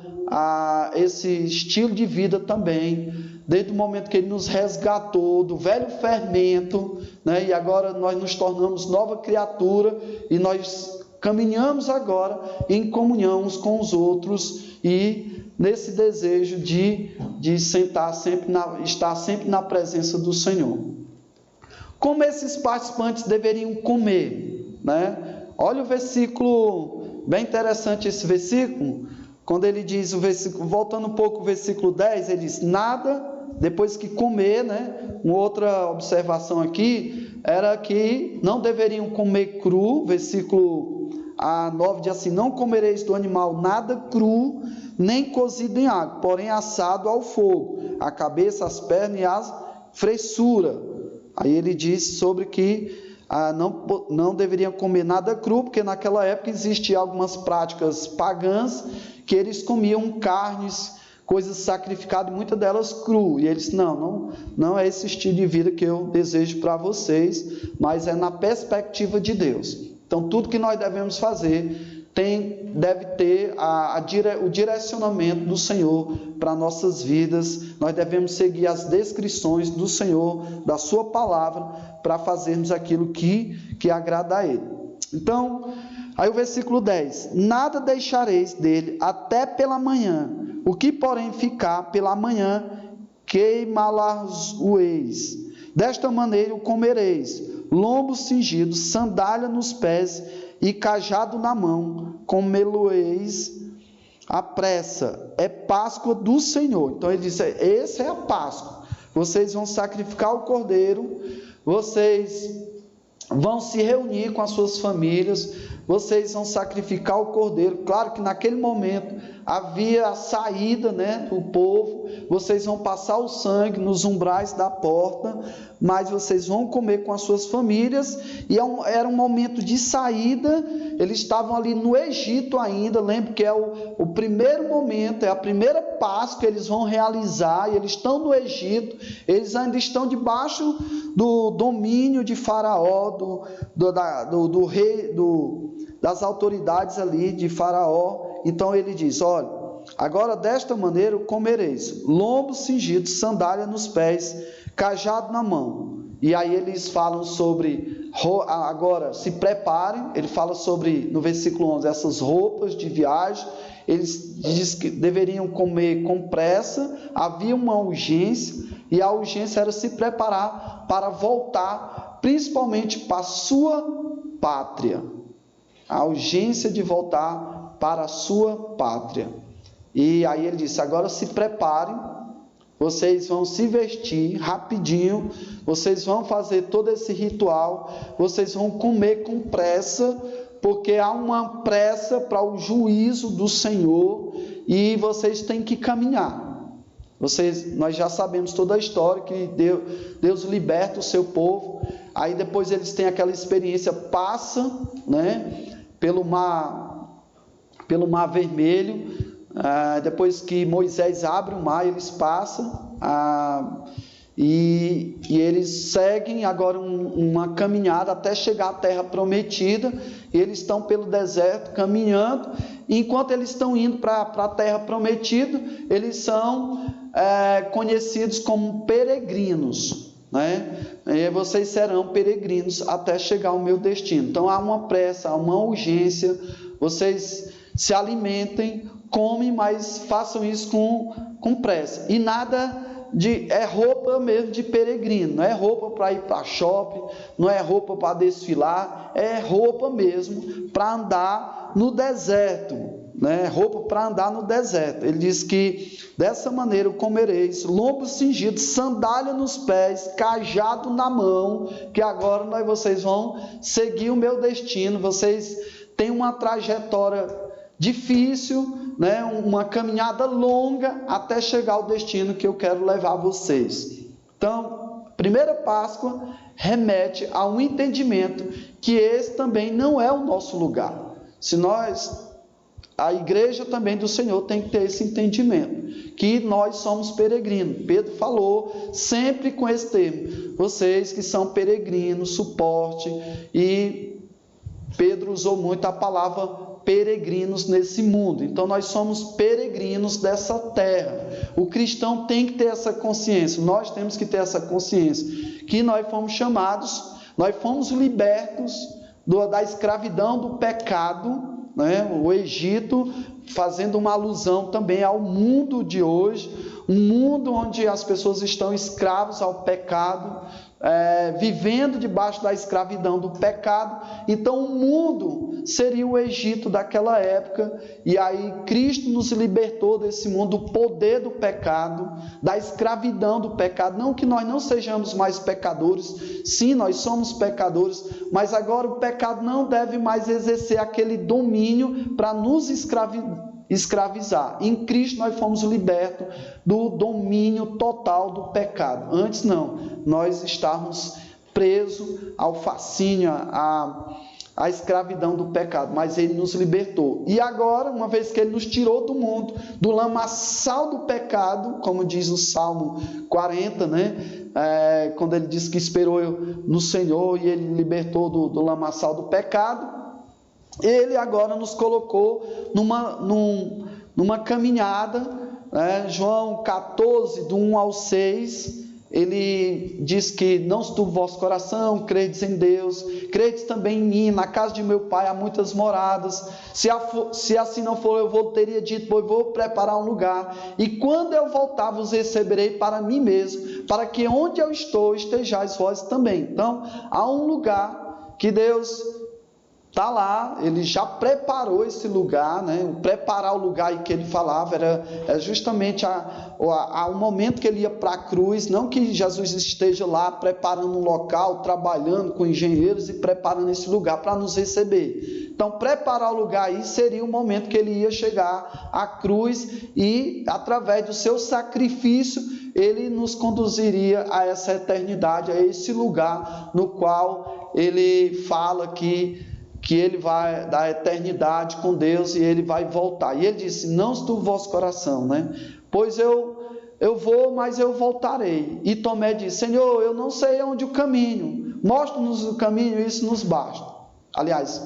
esse estilo de vida também, desde o momento que Ele nos resgatou do velho fermento, né? E agora nós nos tornamos nova criatura, e nós caminhamos agora em comunhão uns com os outros, e nesse desejo de estar sempre na presença do Senhor. Como esses participantes deveriam comer, né? Olha o versículo, bem interessante esse versículo, quando ele diz, voltando um pouco o versículo 10, ele diz, nada, depois que comer, né? Uma outra observação aqui, era que não deveriam comer cru, versículo 9 diz assim, não comereis do animal nada cru, nem cozido em água, porém assado ao fogo, a cabeça, as pernas e as freixuras. Aí ele diz sobre que não deveriam comer nada cru, porque naquela época existiam algumas práticas pagãs, que eles comiam carnes, coisas sacrificadas, muitas delas cru, e eles, não é esse estilo de vida que eu desejo para vocês, mas é na perspectiva de Deus. Então, tudo que nós devemos fazer deve ter o direcionamento do Senhor para nossas vidas. Nós devemos seguir as descrições do Senhor, da sua palavra, para fazermos aquilo que agrada a Ele. Então, aí o versículo 10, nada deixareis dele até pela manhã, o que porém ficar pela manhã, queimá-las-o-eis. Desta maneira o comereis, lombo cingido, sandália nos pés e cajado na mão, comê-lo-eis à pressa. É Páscoa do Senhor. Então ele diz, essa é a Páscoa. Vocês vão sacrificar o cordeiro, vocês vão se reunir com as suas famílias, vocês vão sacrificar o cordeiro. Claro que naquele momento havia a saída, né, do povo, vocês vão passar o sangue nos umbrais da porta, mas vocês vão comer com as suas famílias, e era um momento de saída. Eles estavam ali no Egito ainda, lembra que é o primeiro momento, é a primeira Páscoa que eles vão realizar, e eles estão no Egito, eles ainda estão debaixo do domínio de Faraó, do rei, das autoridades ali de Faraó. Então ele diz: olha, agora desta maneira comereis: lombo cingido, sandália nos pés, cajado na mão. E aí eles falam sobre, agora se preparem, ele fala sobre, no versículo 11, essas roupas de viagem. Eles dizem que deveriam comer com pressa, havia uma urgência, e a urgência era se preparar para voltar, principalmente para a sua pátria. A urgência de voltar para a sua pátria. E aí ele disse: agora se preparem, vocês vão se vestir rapidinho, vocês vão fazer todo esse ritual, vocês vão comer com pressa, porque há uma pressa para o juízo do Senhor, e vocês têm que caminhar. Nós já sabemos toda a história, que Deus liberta o seu povo. Aí depois eles têm aquela experiência, passa, né, pelo mar Vermelho. Depois que Moisés abre o mar, eles passam, e eles seguem agora uma caminhada até chegar à terra prometida. E eles estão pelo deserto caminhando, e enquanto eles estão indo para a terra prometida, eles são conhecidos como peregrinos, né? E vocês serão peregrinos até chegar ao meu destino. Então há uma pressa, há uma urgência. Vocês se alimentem, comem, mas façam isso com pressa. E nada é roupa mesmo de peregrino, não é roupa para ir para shopping, não é roupa para desfilar, é roupa mesmo para andar no deserto, né? Roupa para andar no deserto. Ele diz que dessa maneira comereis: lombo cingido, sandália nos pés, cajado na mão, que agora vocês vão seguir o meu destino. Vocês têm uma trajetória difícil, né? Uma caminhada longa até chegar ao destino que eu quero levar vocês. Então, primeira Páscoa remete a um entendimento que esse também não é o nosso lugar. A igreja também do Senhor tem que ter esse entendimento, que nós somos peregrinos. Pedro falou sempre com esse termo: vocês que são peregrinos, suporte. E Pedro usou muito a palavra peregrinos nesse mundo. Então nós somos peregrinos dessa terra. O cristão tem que ter essa consciência, nós temos que ter essa consciência, que nós fomos chamados, nós fomos libertos da escravidão do pecado, né? O Egito, fazendo uma alusão também ao mundo de hoje, um mundo onde as pessoas estão escravos ao pecado, vivendo debaixo da escravidão do pecado. Então o mundo seria o Egito daquela época, e aí Cristo nos libertou desse mundo, do poder do pecado, da escravidão do pecado. Não que nós não sejamos mais pecadores, sim, nós somos pecadores, mas agora o pecado não deve mais exercer aquele domínio para nos escravizar. Em Cristo nós fomos libertos do domínio total do pecado. Antes não, nós estávamos presos ao fascínio, à escravidão do pecado, mas Ele nos libertou. E agora, uma vez que Ele nos tirou do mundo, do lamaçal do pecado, como diz o Salmo 40, né? Quando Ele diz que esperou no Senhor e Ele libertou do lamaçal do pecado, Ele agora nos colocou numa caminhada, né? João 14, do 1 ao 6, ele diz que: não se turbe o vosso coração, credes em Deus, credes também em mim, na casa de meu Pai há muitas moradas, se assim não for, eu teria dito, pois vou preparar um lugar, e quando eu voltar vos receberei para mim mesmo, para que onde eu estou estejais vós também. Então há um lugar que Deus está lá, Ele já preparou esse lugar, né? Preparar o lugar em que Ele falava era justamente o momento que Ele ia para a cruz. Não que Jesus esteja lá preparando um local, trabalhando com engenheiros e preparando esse lugar para nos receber. Então, preparar o lugar aí seria o momento que ele ia chegar à cruz e, através do seu sacrifício, ele nos conduziria a essa eternidade, a esse lugar no qual ele fala que ele vai dar eternidade com Deus e ele vai voltar. E ele disse: não esturbe o vosso coração, né? Pois eu vou, mas eu voltarei. E Tomé disse: Senhor, eu não sei onde o caminho, mostra-nos o caminho, isso nos basta. Aliás,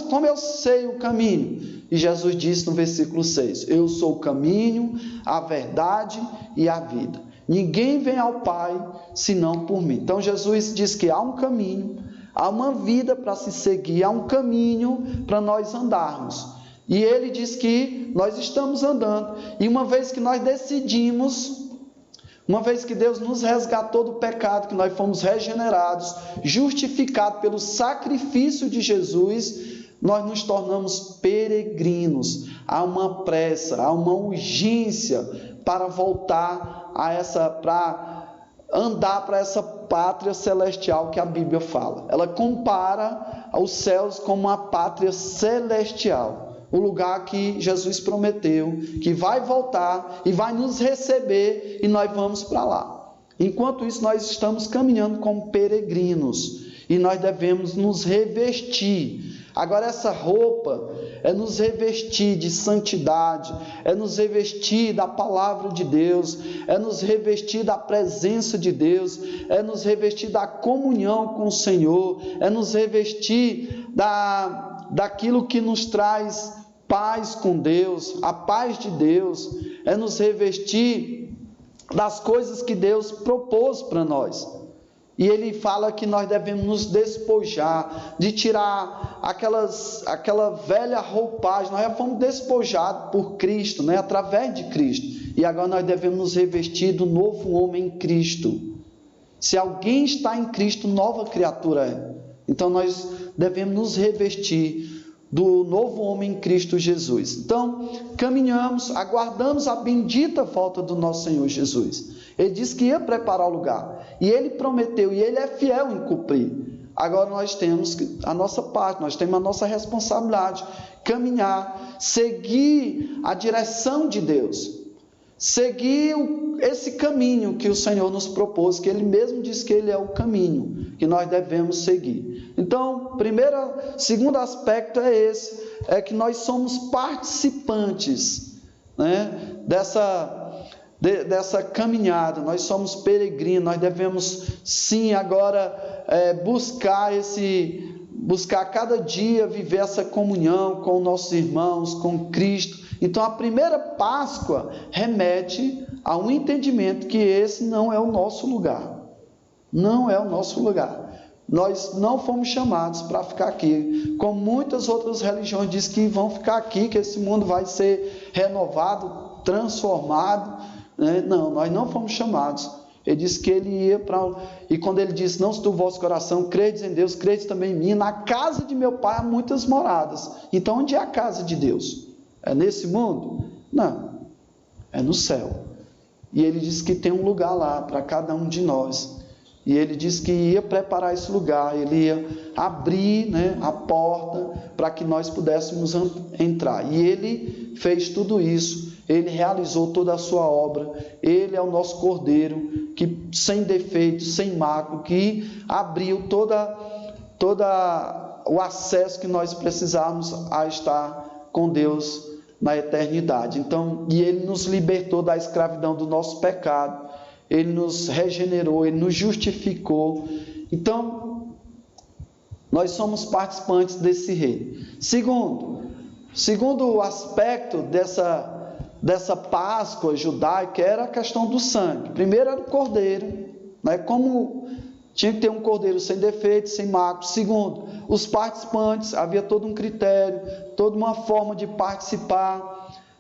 como eu sei o caminho? E Jesus disse no versículo 6, eu sou o caminho, a verdade e a vida. Ninguém vem ao Pai senão por mim. Então Jesus diz que há um caminho, há uma vida para se seguir, há um caminho para nós andarmos. E ele diz que nós estamos andando. E uma vez que nós decidimos, uma vez que Deus nos resgatou do pecado, que nós fomos regenerados, justificados pelo sacrifício de Jesus, nós nos tornamos peregrinos. Há uma pressa, há uma urgência para voltar para andar para essa pátria celestial que a Bíblia fala. Ela compara os céus como uma pátria celestial, o lugar que Jesus prometeu, que vai voltar e vai nos receber e nós vamos para lá. Enquanto isso, nós estamos caminhando como peregrinos e nós devemos nos revestir. Agora, essa roupa é nos revestir de santidade, é nos revestir da palavra de Deus, é nos revestir da presença de Deus, é nos revestir da comunhão com o Senhor, é nos revestir daquilo que nos traz paz com Deus, a paz de Deus, é nos revestir das coisas que Deus propôs para nós. E ele fala que nós devemos nos despojar, de tirar aquela velha roupagem. Nós já fomos despojados por Cristo, né? Através de Cristo. E agora nós devemos nos revestir do novo homem em Cristo. Se alguém está em Cristo, nova criatura é. Então nós devemos nos revestir do novo homem em Cristo Jesus. Então, caminhamos, aguardamos a bendita volta do nosso Senhor Jesus. Ele disse que ia preparar o lugar. E ele prometeu, e ele é fiel em cumprir. Agora nós temos a nossa parte, nós temos a nossa responsabilidade. Caminhar, seguir a direção de Deus. Seguir esse caminho que o Senhor nos propôs, que Ele mesmo diz que Ele é o caminho que nós devemos seguir. Então, segundo aspecto é esse, é que nós somos participantes, né, dessa caminhada, nós somos peregrinos, nós devemos sim agora buscar cada dia viver essa comunhão com nossos irmãos, com Cristo. Então a primeira Páscoa remete a um entendimento que esse não é o nosso lugar, não é o nosso lugar. Nós não fomos chamados para ficar aqui, como muitas outras religiões dizem que vão ficar aqui, que esse mundo vai ser renovado, transformado, né? Não, nós não fomos chamados. Ele disse que ele ia para... E quando ele disse, não se turbe o vosso coração, credes em Deus, credes também em mim, na casa de meu Pai há muitas moradas. Então onde é a casa de Deus? É nesse mundo? Não, é no céu. E ele disse que tem um lugar lá para cada um de nós. E ele disse que ia preparar esse lugar, ele ia abrir, né, a porta para que nós pudéssemos entrar. E ele fez tudo isso, ele realizou toda a sua obra, ele é o nosso Cordeiro, que sem defeito, sem mácula, que abriu toda o acesso que nós precisamos a estar com Deus na eternidade. Então, e ele nos libertou da escravidão do nosso pecado, ele nos regenerou, ele nos justificou. Então, nós somos participantes desse reino. Segundo o aspecto dessa Páscoa judaica, era a questão do sangue. Primeiro era o cordeiro, né? Como tinha que ter um cordeiro sem defeito, sem mácula. Segundo, os participantes, havia todo um critério, toda uma forma de participar,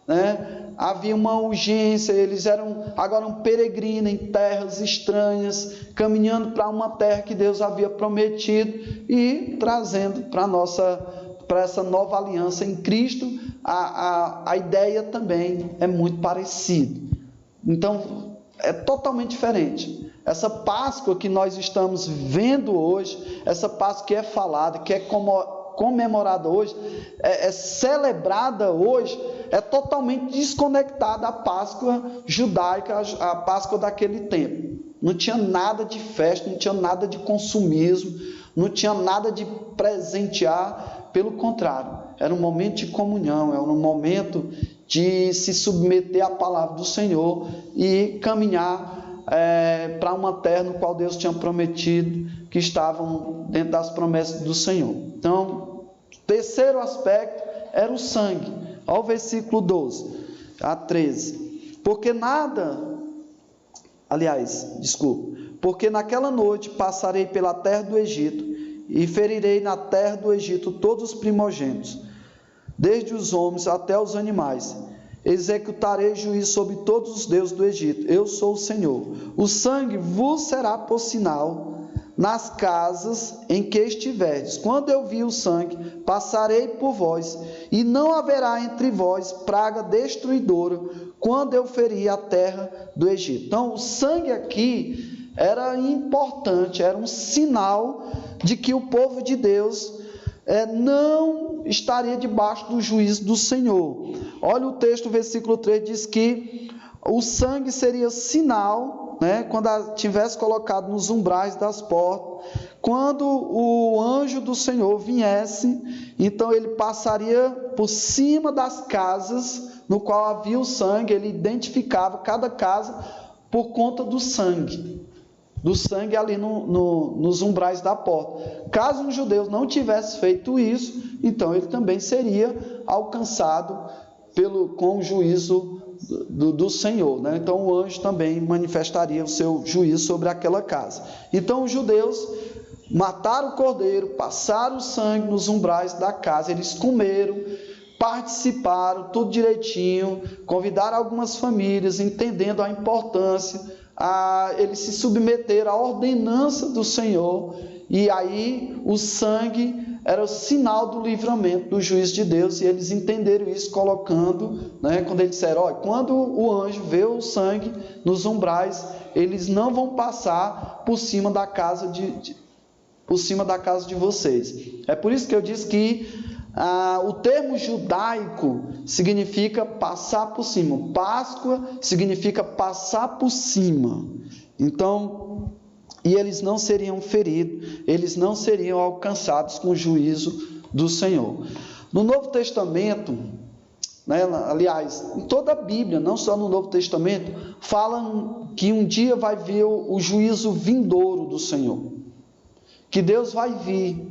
né? Havia uma urgência, eles eram agora um peregrino em terras estranhas, caminhando para uma terra que Deus havia prometido e trazendo para essa nova aliança em Cristo. A ideia também é muito parecida. Então, é totalmente diferente. Essa Páscoa que nós estamos vendo hoje, essa Páscoa que é falada, que é comemorada hoje, é celebrada hoje, é totalmente desconectada da Páscoa judaica, a Páscoa daquele tempo. Não tinha nada de festa, não tinha nada de consumismo, não tinha nada de presentear, pelo contrário, era um momento de comunhão, era um momento de se submeter à palavra do Senhor e caminhar para uma terra no qual Deus tinha prometido, que estavam dentro das promessas do Senhor. Então, o terceiro aspecto era o sangue. Olha o versículo 12 a 13. Porque naquela noite passarei pela terra do Egito e ferirei na terra do Egito todos os primogênitos, desde os homens até os animais. Executarei juízo sobre todos os deuses do Egito. Eu sou o Senhor. O sangue vos será por sinal nas casas em que estiverdes. Quando eu vi o sangue, passarei por vós, e não haverá entre vós praga destruidora, quando eu ferir a terra do Egito. Então, o sangue aqui era importante, era um sinal de que o povo de Deus não estaria debaixo do juízo do Senhor. Olha o texto, versículo 3, diz que o sangue seria sinal, quando tivesse colocado nos umbrais das portas, quando o anjo do Senhor viesse, então ele passaria por cima das casas no qual havia o sangue, ele identificava cada casa por conta do sangue ali nos umbrais da porta. Caso um judeu não tivesse feito isso, então ele também seria alcançado com o juízo do Senhor, Então o anjo também manifestaria o seu juízo sobre aquela casa. Então os judeus mataram o cordeiro, passaram o sangue nos umbrais da casa, eles comeram, participaram, tudo direitinho, convidaram algumas famílias, entendendo a importância, eles se submeteram à ordenança do Senhor, e aí o sangue era o sinal do livramento do juízo de Deus, e eles entenderam isso colocando, quando eles disseram, quando o anjo vê o sangue nos umbrais, eles não vão passar por cima da casa de vocês. É por isso que eu disse que o termo judaico significa passar por cima. Páscoa significa passar por cima. Então, e eles não seriam feridos, eles não seriam alcançados com o juízo do Senhor. No Novo Testamento, aliás, em toda a Bíblia, não só no Novo Testamento, falam que um dia vai vir o juízo vindouro do Senhor. Que Deus vai vir.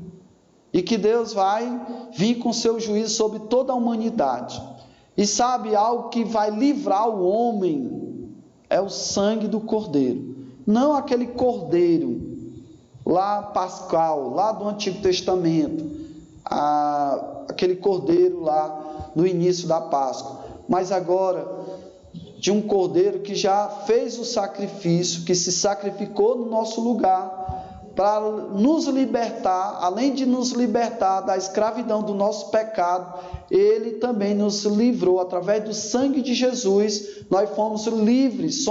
E que Deus vai vir com seu juízo sobre toda a humanidade. E sabe, algo que vai livrar o homem é o sangue do cordeiro. Não aquele cordeiro lá pascal, lá do Antigo Testamento, aquele cordeiro lá no início da Páscoa, mas agora de um cordeiro que já fez o sacrifício, que se sacrificou no nosso lugar, para nos libertar, além de nos libertar da escravidão do nosso pecado, ele também nos livrou, através do sangue de Jesus, nós fomos livres,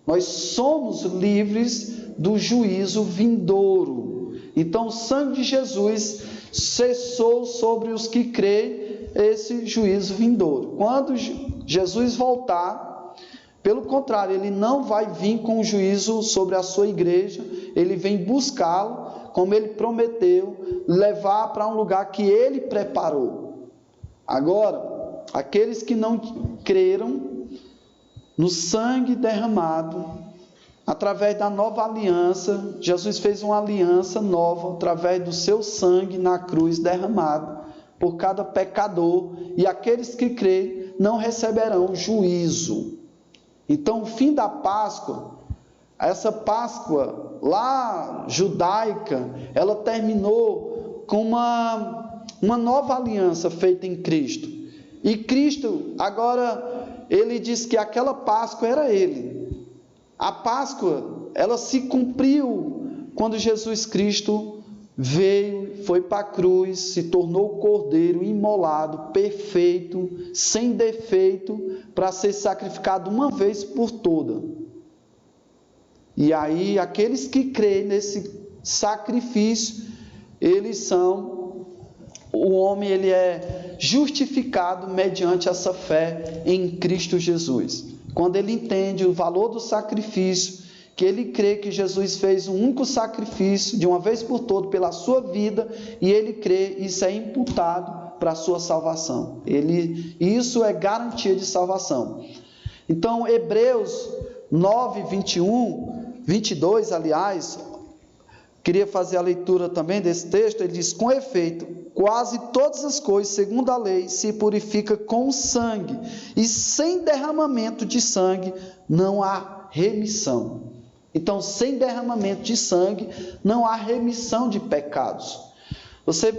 nós somos livres do juízo vindouro. Então o sangue de Jesus cessou sobre os que creem esse juízo vindouro. Quando Jesus voltar, pelo contrário, ele não vai vir com juízo sobre a sua igreja, ele vem buscá-lo, como ele prometeu, levar para um lugar que ele preparou. Agora, aqueles que não creram no sangue derramado, através da nova aliança, Jesus fez uma aliança nova, através do seu sangue na cruz derramado, por cada pecador, e aqueles que creem não receberão juízo. Então, o fim da Páscoa, essa Páscoa lá judaica, ela terminou com uma nova aliança feita em Cristo. E Cristo, agora, ele diz que aquela Páscoa era ele. A Páscoa, ela se cumpriu quando Jesus Cristo veio, foi para a cruz, se tornou cordeiro imolado, perfeito, sem defeito, para ser sacrificado uma vez por toda. E aí, aqueles que creem nesse sacrifício, o homem ele é justificado mediante essa fé em Cristo Jesus. Quando ele entende o valor do sacrifício, que ele crê que Jesus fez um único sacrifício, de uma vez por todas, pela sua vida, e ele crê, isso é imputado para a sua salvação. Isso é garantia de salvação. Então, Hebreus 9, 22, aliás, queria fazer a leitura também desse texto. Ele diz: com efeito, quase todas as coisas, segundo a lei, se purifica com sangue, e sem derramamento de sangue não há remissão. Então, sem derramamento de sangue não há remissão de pecados. Você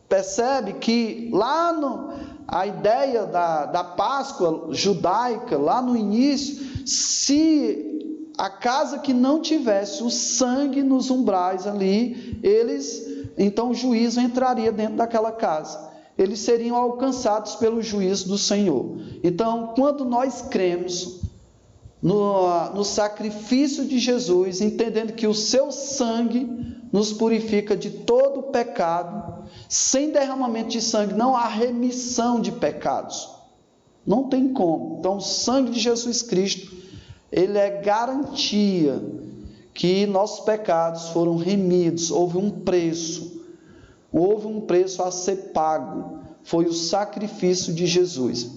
percebe que a ideia da Páscoa judaica, lá no início, se a casa que não tivesse o sangue nos umbrais ali, então o juízo entraria dentro daquela casa. Eles seriam alcançados pelo juízo do Senhor. Então, quando nós cremos no sacrifício de Jesus, entendendo que o seu sangue nos purifica de todo o pecado, sem derramamento de sangue não há remissão de pecados. Não tem como. Então, o sangue de Jesus Cristo, ele é garantia que nossos pecados foram remidos. Houve um preço a ser pago. Foi o sacrifício de Jesus.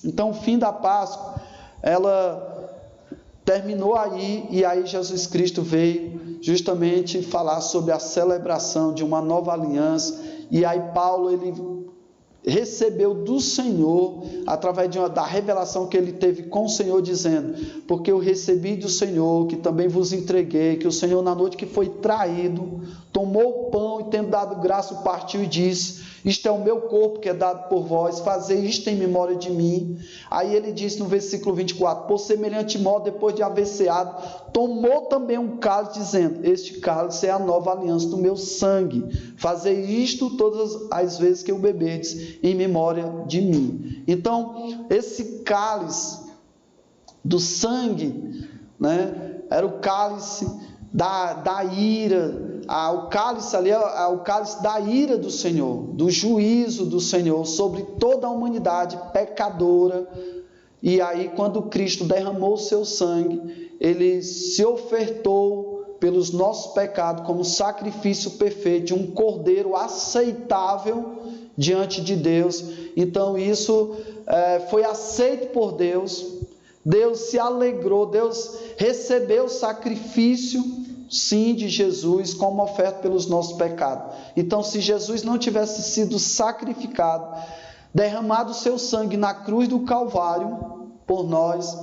Então, o fim da Páscoa, ela terminou aí, e aí Jesus Cristo veio justamente falar sobre a celebração de uma nova aliança. E aí Paulo, ele recebeu do Senhor, através da revelação que ele teve com o Senhor, dizendo: porque eu recebi do Senhor, que também vos entreguei, que o Senhor, na noite que foi traído, tomou o pão e, tendo dado graça, partiu e disse: isto é o meu corpo que é dado por vós, fazei isto em memória de mim. Aí ele disse no versículo 24: por semelhante modo, depois de haver ceado, tomou também um cálice, dizendo: este cálice é a nova aliança do meu sangue, fazei isto todas as vezes que o beberdes, em memória de mim. Então, esse cálice do sangue, era o cálice da ira. O cálice ali é o cálice da ira do Senhor, do juízo do Senhor sobre toda a humanidade pecadora. E aí, quando Cristo derramou o seu sangue, ele se ofertou pelos nossos pecados como sacrifício perfeito de um cordeiro aceitável diante de Deus. Então isso foi aceito por Deus. Deus se alegrou, Deus recebeu o sacrifício, sim, de Jesus como oferta pelos nossos pecados. Então, se Jesus não tivesse sido sacrificado, derramado o seu sangue na cruz do Calvário por nós,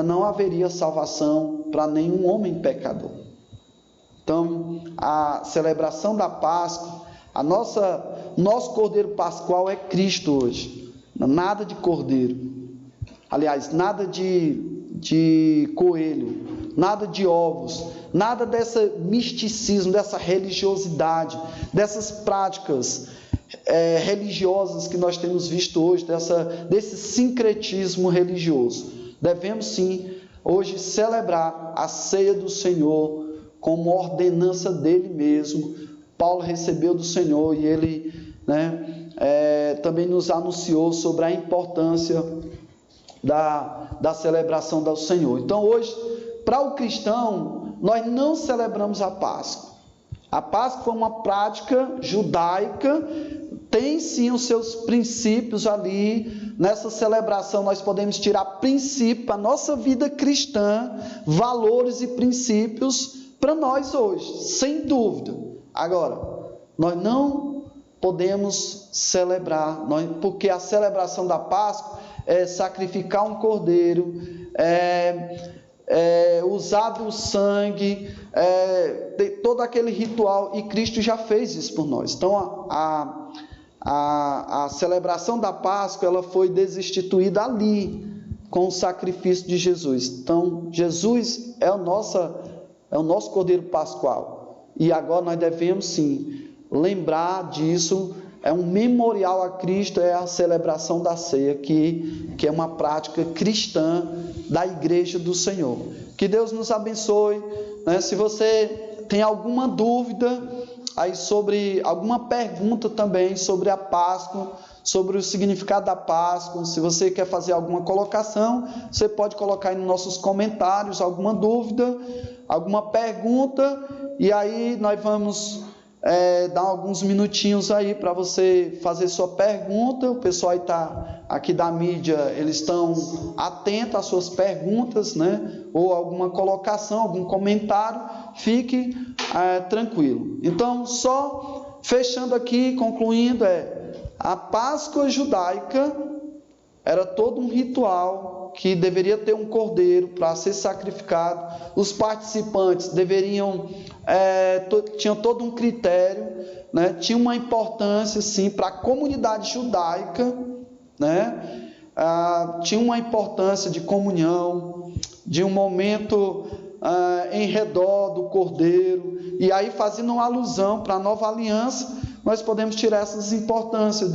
não haveria salvação para nenhum homem pecador. Então, a celebração da Páscoa, nosso cordeiro pascual é Cristo hoje. Nada de cordeiro. Aliás, nada de coelho, nada de ovos, nada desse misticismo, dessa religiosidade, dessas práticas religiosas que nós temos visto hoje, desse sincretismo religioso. Devemos sim, hoje, celebrar a ceia do Senhor como ordenança dele mesmo. Paulo recebeu do Senhor e ele também nos anunciou sobre a importância da celebração do Senhor. Então, hoje, para o cristão, nós não celebramos a Páscoa. A Páscoa foi uma prática judaica, tem sim os seus princípios ali. Nessa celebração nós podemos tirar princípio para a nossa vida cristã, valores e princípios para nós hoje, sem dúvida. Agora, nós não podemos celebrar, porque a celebração da Páscoa é sacrificar um cordeiro, usar do sangue, todo aquele ritual, e Cristo já fez isso por nós. Então, a celebração da Páscoa, ela foi desinstituída ali, com o sacrifício de Jesus. Então, Jesus é o nosso cordeiro pascual, e agora nós devemos sim lembrar disso. É um memorial a Cristo, é a celebração da ceia, que é uma prática cristã da igreja do Senhor. Que Deus nos abençoe. Se você tem alguma dúvida aí sobre, alguma pergunta também sobre a Páscoa, sobre o significado da Páscoa, se você quer fazer alguma colocação, você pode colocar aí nos nossos comentários alguma dúvida, alguma pergunta, e aí nós vamos dar alguns minutinhos aí para você fazer sua pergunta. O pessoal aí aqui da mídia, eles estão atentos às suas perguntas, né? Ou alguma colocação, algum comentário, fique tranquilo. Então, só fechando aqui, concluindo, a Páscoa judaica era todo um ritual que deveria ter um cordeiro para ser sacrificado. Os participantes tinham todo um critério, né? Tinha uma importância, sim, para a comunidade judaica, né? Tinha uma importância de comunhão, de um momento em redor do cordeiro, e aí fazendo uma alusão para a nova aliança, nós podemos tirar essas importâncias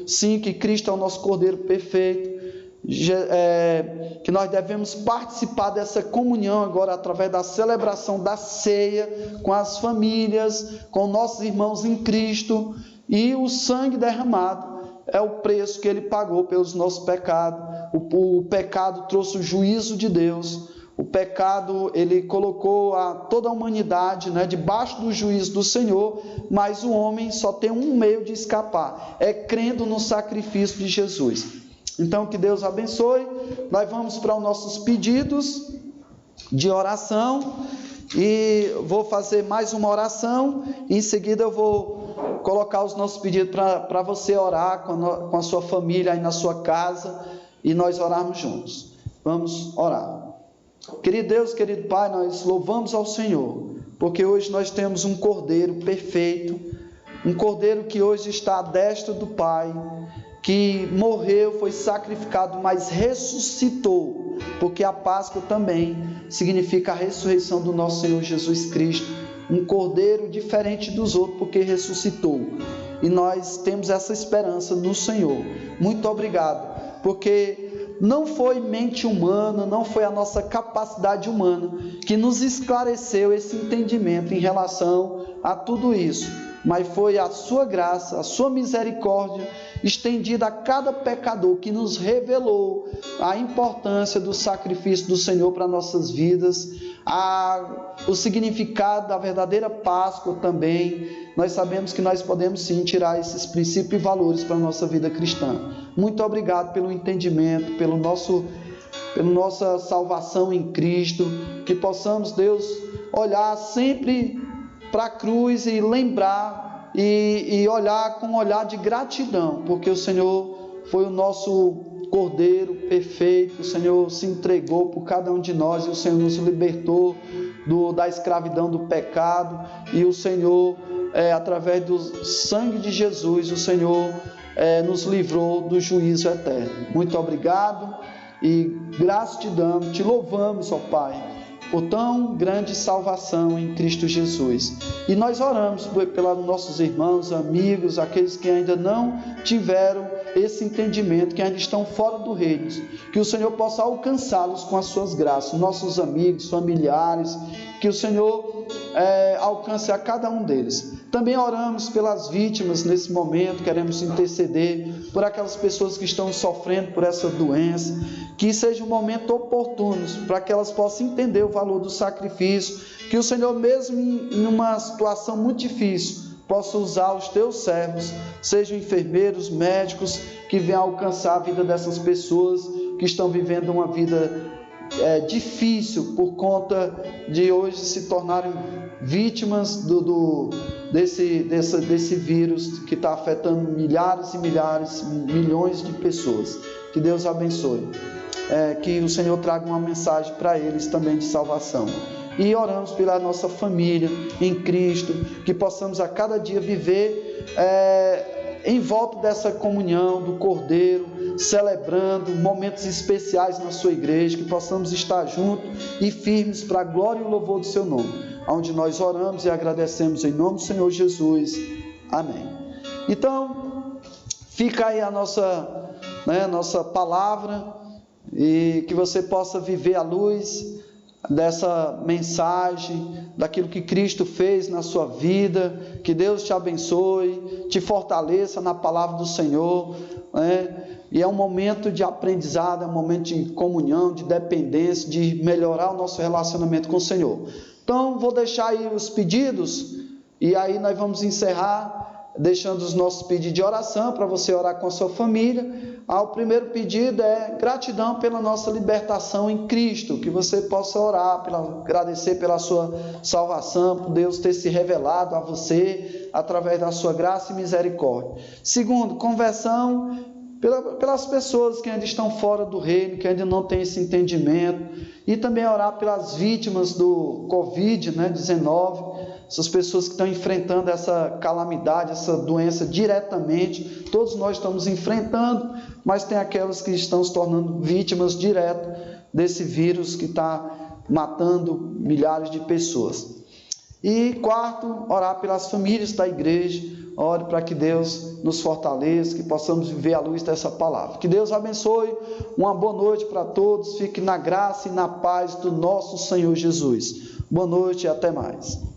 sim, que Cristo é o nosso cordeiro perfeito, que nós devemos participar dessa comunhão agora através da celebração da ceia com as famílias, com nossos irmãos em Cristo, e o sangue derramado é o preço que Ele pagou pelos nossos pecados. O pecado trouxe o juízo de Deus. O pecado, ele colocou toda a humanidade, né, debaixo do juízo do Senhor, mas o homem só tem um meio de escapar, crendo no sacrifício de Jesus. Então, que Deus abençoe. Nós vamos para os nossos pedidos de oração, e vou fazer mais uma oração, e em seguida eu vou colocar os nossos pedidos para você orar com a sua família aí na sua casa, e nós orarmos juntos. Vamos orar. Querido Deus, querido Pai, nós louvamos ao Senhor, porque hoje nós temos um Cordeiro perfeito, um Cordeiro que hoje está à destra do Pai, que morreu, foi sacrificado, mas ressuscitou, porque a Páscoa também significa a ressurreição do nosso Senhor Jesus Cristo, um Cordeiro diferente dos outros, porque ressuscitou, e nós temos essa esperança no Senhor. Muito obrigado, porque não foi mente humana, não foi a nossa capacidade humana que nos esclareceu esse entendimento em relação a tudo isso, mas foi a sua graça, a sua misericórdia estendida a cada pecador, que nos revelou a importância do sacrifício do Senhor para nossas vidas, o significado da verdadeira Páscoa também. Nós sabemos que nós podemos sim tirar esses princípios e valores para a nossa vida cristã. Muito obrigado pelo entendimento, pela nossa salvação em Cristo, que possamos, Deus, olhar sempre para a cruz e lembrar e olhar com um olhar de gratidão, porque o Senhor foi o nosso Cordeiro perfeito, o Senhor se entregou por cada um de nós, e o Senhor nos libertou da escravidão do pecado, e o Senhor, através do sangue de Jesus, o Senhor nos livrou do juízo eterno. Muito obrigado, e graças te damos, te louvamos, ó Pai, por tão grande salvação em Cristo Jesus. E nós oramos pelos nossos irmãos, amigos, aqueles que ainda não tiveram esse entendimento, que ainda estão fora do reino, que o Senhor possa alcançá-los com as suas graças, nossos amigos, familiares, que o Senhor alcance a cada um deles. Também oramos pelas vítimas nesse momento, queremos interceder por aquelas pessoas que estão sofrendo por essa doença, que seja um momento oportuno para que elas possam entender o valor do sacrifício, que o Senhor, mesmo em uma situação muito difícil, possa usar os teus servos, sejam enfermeiros, médicos, que venham alcançar a vida dessas pessoas que estão vivendo uma vida difícil por conta de hoje se tornarem vítimas desse vírus que está afetando milhares e milhares, milhões de pessoas. Que Deus abençoe, que o Senhor traga uma mensagem para eles também de salvação. E oramos pela nossa família em Cristo, que possamos a cada dia viver em volta dessa comunhão do Cordeiro, celebrando momentos especiais na sua igreja, que possamos estar juntos e firmes para a glória e o louvor do seu nome, onde nós oramos e agradecemos em nome do Senhor Jesus. Amém. Então, fica aí a nossa palavra, e que você possa viver a luz, dessa mensagem, daquilo que Cristo fez na sua vida. Que Deus te abençoe, te fortaleça na palavra do Senhor, né? E é um momento de aprendizado, é um momento de comunhão, de dependência, de melhorar o nosso relacionamento com o Senhor. Então, vou deixar aí os pedidos, e aí nós vamos encerrar, deixando os nossos pedidos de oração, para você orar com a sua família. O primeiro pedido é gratidão pela nossa libertação em Cristo, que você possa orar, agradecer pela sua salvação, por Deus ter se revelado a você, através da sua graça e misericórdia. Segundo, conversão pelas pessoas que ainda estão fora do reino, que ainda não têm esse entendimento, e também orar pelas vítimas do Covid-19, essas pessoas que estão enfrentando essa calamidade, essa doença diretamente. Todos nós estamos enfrentando, mas tem aquelas que estão se tornando vítimas diretas desse vírus que está matando milhares de pessoas. E quarto, orar pelas famílias da igreja. Ore para que Deus nos fortaleça, que possamos viver à luz dessa palavra. Que Deus abençoe, uma boa noite para todos, fique na graça e na paz do nosso Senhor Jesus. Boa noite e até mais.